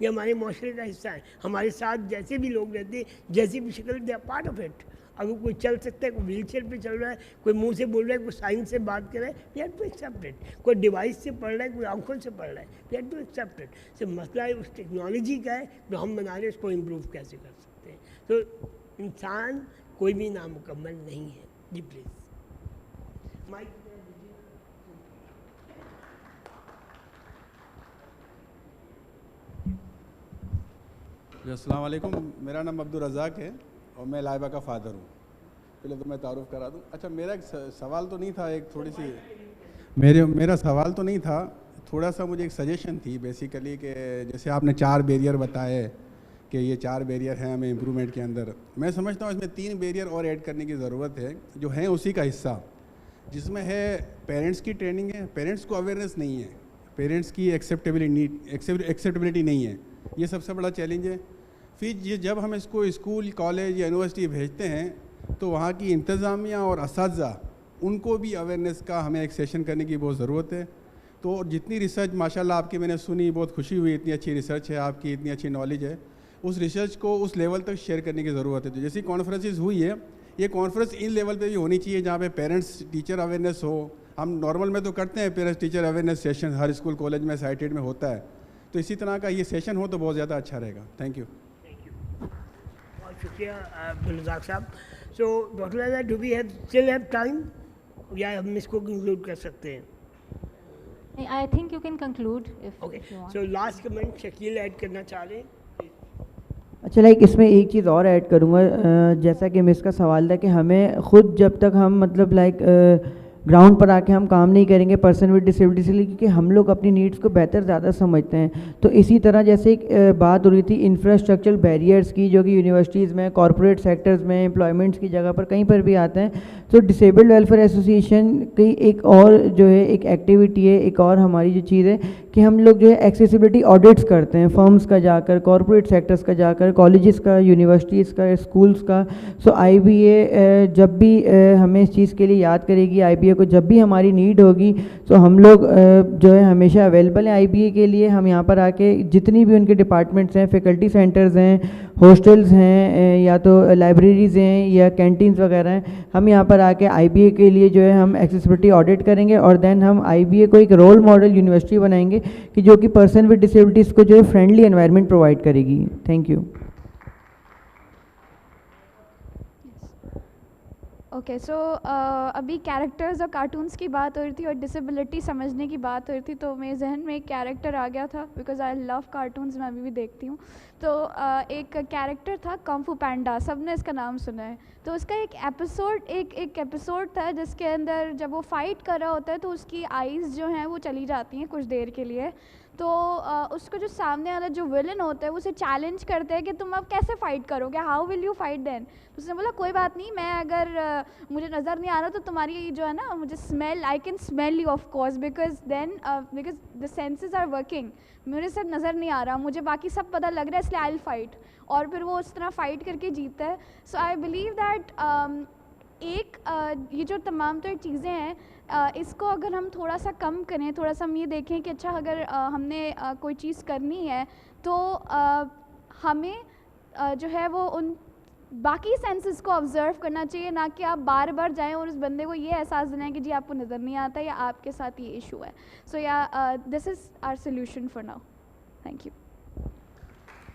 یہ ہمارے معاشرے کا حصہ ہے. ہمارے ساتھ جیسے بھی لوگ رہتے ہیں، جیسی بھی شکل، they are part of it. اگر کوئی چل سکتا ہے، کوئی ویل چیئر پہ چل رہا ہے، کوئی منہ سے بول رہا ہے، کوئی سائن سے بات کر رہا ہے، we have to accept it. کوئی ڈیوائس سے پڑھ رہا ہے، کوئی آنکھوں سے پڑھ رہا ہے، we have to accept it. صرف مسئلہ ہے اس ٹیکنالوجی کا ہے جو ہم بنا رہے ہیں، اس کو امپروو کیسے کر سکتے ہیں. تو انسان کوئی بھی نامکمل نہیں ہے. جی پلیز مائک. السلام علیکم، میرا نام عبدالرزاق ہے اور میں لائبہ کا فادر ہوں. پہلے تو میں تعارف کرا دوں. اچھا، میرا ایک سوال تو نہیں تھا، ایک تھوڑی سی میرا سوال تو نہیں تھا، تھوڑا سا مجھے ایک سجیشن تھی بیسیکلی کہ جیسے آپ نے 4 بیریئر بتائے کہ یہ 4 بیریئر ہیں ہمیں امپرومنٹ کے اندر. میں سمجھتا ہوں اس میں 3 بیریئر اور ایڈ کرنے کی ضرورت ہے جو ہیں اسی کا حصہ، جس میں ہے پیرنٹس کی ٹریننگ ہے. پیرنٹس کو اویئرنیس نہیں ہے، پیرنٹس کی ایکسیپٹیبلٹی نہیں ہے. یہ سب سے بڑا چیلنج ہے. پھر یہ جب ہم اس کو اسکول، کالج یا یونیورسٹی بھیجتے ہیں تو وہاں کی انتظامیہ اور اساتذہ، ان کو بھی اویئرنیس کا ہمیں ایک سیشن کرنے کی بہت ضرورت ہے. تو جتنی ریسرچ ماشاءاللہ آپ کی میں نے سنی، بہت خوشی ہوئی، اتنی اچھی ریسرچ ہے آپ کی، اتنی اچھی نالج ہے. اس ریسرچ کو اس لیول تک شیئر کرنے کی ضرورت ہے. تو جیسی کانفرنسز ہوئی ہے، یہ کانفرنس ان لیول پہ بھی ہونی چاہیے جہاں پہ پیرنٹس ٹیچر اویئرنیس ہو. ہم نارمل میں تو کرتے ہیں پیرنٹس ٹیچر اویئرنیس سیشن، ہر اسکول کالج میں سائٹیڈ میں ہوتا ہے. تو اسی طرح کا یہ سیشن ہو تو بہت زیادہ اچھا رہے گا. Thank you. بہت شکریہ عبدالرزاق صاحب. سو ڈاکٹر علیحدہ، do we still have time یا ہم اس کو کنکلوڈ کر سکتے ہیں؟ I think you can conclude if Okay. you want. So last comment Shakeel add کرنا چاہ رہے ہیں. اچھا لائک اس میں ایک چیز اور ایڈ کروں گا, جیسا کہ مس کا سوال تھا کہ ہمیں خود جب تک ہم مطلب لائک گراؤنڈ پر آ کے ہم کام نہیں کریں گے پرسن ود ڈسیبلٹی سے, کیونکہ ہم لوگ اپنی نیڈس کو بہتر زیادہ سمجھتے ہیں. تو اسی طرح جیسے ایک بات ہو رہی تھی انفراسٹرکچرل بیریئرس کی, جو کہ یونیورسٹیز میں, کارپوریٹ سیکٹرز میں, امپلائمنٹس کی جگہ پر کہیں پر بھی آتے ہیں. تو ڈسیبلڈ ویلفیئر ایسوسیشن کی ایک اور جو ہے ایک ایکٹیویٹی ہے, ایک اور ہماری جو چیز ہے کہ ہم لوگ جو ہے ایکسیسیبلٹی آڈٹس کرتے ہیں فرمز کا جا کر, کارپوریٹ سیکٹرز کا جا کر, کالجز کا, یونیورسٹیز کا, اسکولس کا. سو آئی بی اے جب بھی ہمیں اس چیز کے لیے یاد کرے گی, آئی بی اے کو جب بھی ہماری نیڈ ہوگی, تو ہم لوگ جو ہے ہمیشہ اویلیبل ہیں آئی بی اے کے لیے. ہم یہاں پر آ کے جتنی بھی ان کے ڈپارٹمنٹس ہیں, فیکلٹی سینٹرز ہیں, ہاسٹلز ہیں, یا تو لائبریریز ہیں یا کینٹینز وغیرہ ہیں, ہم یہاں پر آ کے آئی بی اے کے لیے جو ہے ہم ایکسیسیبلٹی آڈٹ کریں گے, اور دین ہم آئی بی اے کو ایک رول ماڈل یونیورسٹی بنائیں گے کہ جو کہ پرسن ود ڈسیبلٹیز کو جو ہے فرینڈلی انوائرمنٹ پرووائڈ کرے گی. Thank you. اوکے سو ابھی کیریکٹرز اور کارٹونس کی بات ہو رہی تھی اور ڈسیبلٹی سمجھنے کی بات ہو رہی تھی, تو میرے ذہن میں ایک کیریکٹر آ گیا تھا بیکاز آئی لو کارٹونز, میں ابھی بھی دیکھتی ہوں. تو ایک کیریکٹر تھا کنگ فو پینڈا, سب نے اس کا نام سنا ہے. تو اس کا ایک ایپیسوڈ تھا جس کے اندر جب وہ فائٹ کر رہا ہوتا ہے تو اس کی آئیز جو ہیں وہ چلی جاتی ہیں کچھ دیر کے لیے. تو اس کو جو سامنے والا جو ولن ہوتا ہے وہ اسے چیلنج کرتا ہے کہ تم اب کیسے فائٹ کرو گے, ہاؤ ول یو فائٹ دین. اس نے بولا کوئی بات نہیں, میں اگر مجھے نظر نہیں آ رہا تو تمہاری جو ہے نا مجھے smell, I can smell you of course because the senses are working. میرے ساتھ نظر نہیں آ رہا, مجھے باقی سب پتہ لگ رہا ہے, اس لیے آئی ول فائٹ. اور پھر وہ اس طرح فائٹ کر کے جیتا ہے. سو آئی بلیو دیٹ یہ جو تمام تر چیزیں ہیں اس کو اگر ہم تھوڑا سا کم کریں, تھوڑا سا ہم یہ دیکھیں کہ اچھا اگر ہم نے کوئی چیز کرنی ہے تو ہمیں جو ہے وہ ان باقی سینسز کو آبزرو کرنا چاہیے, نہ کہ آپ بار بار جائیں اور اس بندے کو یہ احساس دلائیں کہ جی آپ کو نظر نہیں آتا یا آپ کے ساتھ یہ ایشو ہے. So yeah this is our solution for now. Thank you.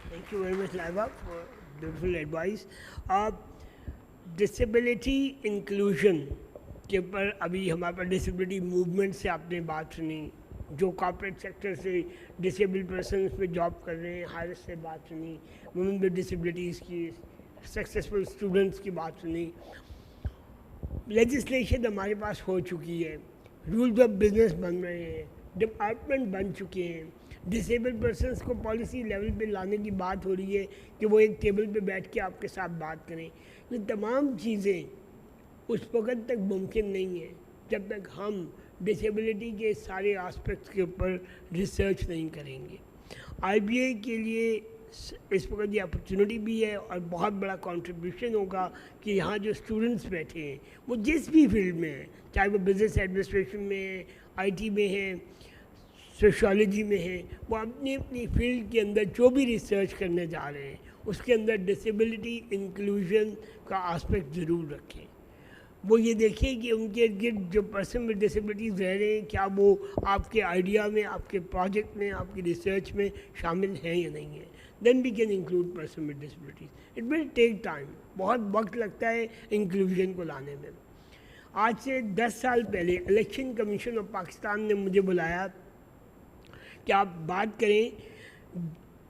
Thank you very much, Laiba, for beautiful advice. Disability inclusion کے اوپر ابھی ہمارے پاس ڈسیبلٹی موومنٹ سے آپ نے بات سنی, جو کارپوریٹ سیکٹر سے ڈسیبل پرسنس پہ جاب کر رہے ہیں ہائر سے بات سنی, وومن ود ڈسیبلٹیز کی, سکسیزفل اسٹوڈنٹس کی بات سنی. لیجسلیشن ہمارے پاس ہو چکی ہے, رولز آف بزنس بن رہے ہیں, ڈپارٹمنٹ بن چکے ہیں, ڈسیبل پرسنس کو پالیسی لیول پہ لانے کی بات ہو رہی ہے کہ وہ ایک ٹیبل پہ بیٹھ کے آپ کے ساتھ بات کریں. یہ تمام چیزیں اس وقت تک ممکن نہیں ہیں جب تک ہم ڈسیبلٹی کے سارے آسپیکٹس کے اوپر ریسرچ نہیں کریں گے. آئی بی اے کے لیے اس وقت یہ اپرچونٹی بھی ہے اور بہت بڑا کنٹریبیوشن ہوگا کہ یہاں جو اسٹوڈنٹس بیٹھے ہیں وہ جس بھی فیلڈ میں ہیں, چاہے وہ بزنس ایڈمنسٹریشن میں ہیں, آئی ٹی میں ہیں, سوشالوجی میں ہیں, وہ اپنی اپنی فیلڈ کے اندر جو بھی ریسرچ کرنے جا رہے ہیں اس کے اندر ڈسیبلٹی انکلوژن کا آسپیکٹ ضرور رکھیں. وہ یہ دیکھیں کہ ان کے گرد جو پرسن ود ڈسیبلٹیز رہ رہے ہیں کیا وہ آپ کے آئیڈیا میں, آپ کے پروجیکٹ میں, آپ کی ریسرچ میں شامل ہیں یا نہیں ہیں. Then we can include person with disabilities. It will take time, بہت وقت لگتا ہے انکلوژن کو لانے میں. آج سے 10 سال پہلے الیکشن کمیشن آف پاکستان نے مجھے بلایا کہ آپ بات کریں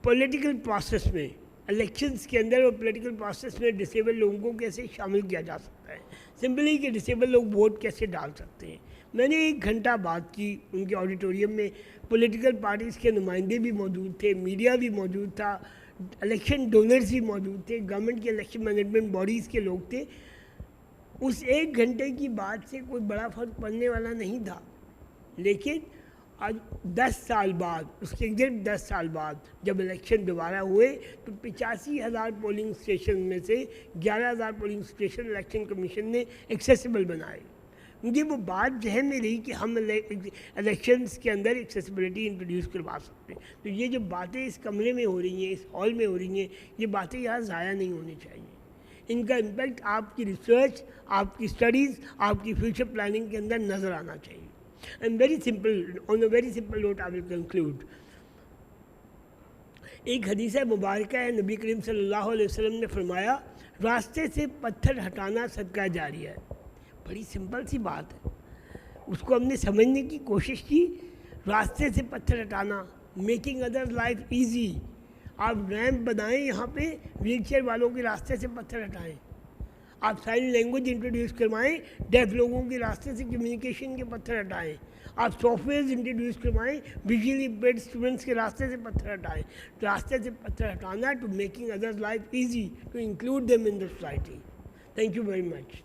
پولیٹیکل پروسیس میں, الیکشنز کے اندر اور پولیٹیکل پروسیس میں ڈسیبل لوگوں کو کیسے شامل کیا جا سکتا ہے, سمپلی کہ ڈسیبل لوگ ووٹ کیسے ڈال سکتے ہیں. میں نے 1 گھنٹہ بات کی ان کے آڈیٹوریم میں, پولیٹیکل پارٹیز کے نمائندے بھی موجود تھے, میڈیا بھی موجود تھا, الیکشن ڈونرز بھی موجود تھے, گورنمنٹ کے الیکشن مینجمنٹ باڈیز کے لوگ تھے. اس 1 گھنٹے کی بات سے کوئی بڑا فرق پڑنے والا نہیں تھا, لیکن آج 10 سال بعد, اس کے گرد 10 سال بعد جب الیکشن دوبارہ ہوئے تو 85,000 پولنگ اسٹیشن میں سے 11,000 پولنگ اسٹیشن الیکشن کمیشن نے ایکسیسیبل بنائے. مجھے وہ بات ذہن میں رہی کہ ہم الیکشنز کے اندر ایکسیسیبلٹی انٹروڈیوس کروا سکتے ہیں. تو یہ جو باتیں اس کمرے میں ہو رہی ہیں, اس ہال میں ہو رہی ہیں, یہ باتیں یہاں ضائع نہیں ہونی چاہیے. ان کا امپیکٹ آپ کی ریسرچ, آپ کی اسٹڈیز, آپ کی فیوچر پلاننگ کے اندر نظر آنا چاہیے. And very simple, on a very simple note I will conclude. ایک حدیث مبارکہ ہے, نبی کریم صلی اللہ علیہ وسلم نے فرمایا راستے سے پتھر ہٹانا صدقہ جاریہ ہے. بڑی سمپل سی بات ہے, اس کو ہم نے سمجھنے کی کوشش کی. راستے سے پتھر ہٹانا, میکنگ ادر لائف ایزی. آپ ریمپ بنائیں یہاں پہ ویل چیئر والوں کے راستے سے پتھر ہٹائیں. آپ سائن لینگویج انٹروڈیوس کروائیں, ڈیف لوگوں کے راستے سے کمیونیکیشن کے پتھر ہٹائیں. آپ سافٹ ویئرز انٹروڈیوس کروائیں, ویژولی امپیئرڈ اسٹوڈنٹس کے راستے سے پتھر ہٹائیں. راستے سے پتھر ہٹانا to making others life easy to include them in the society. Thank you very much.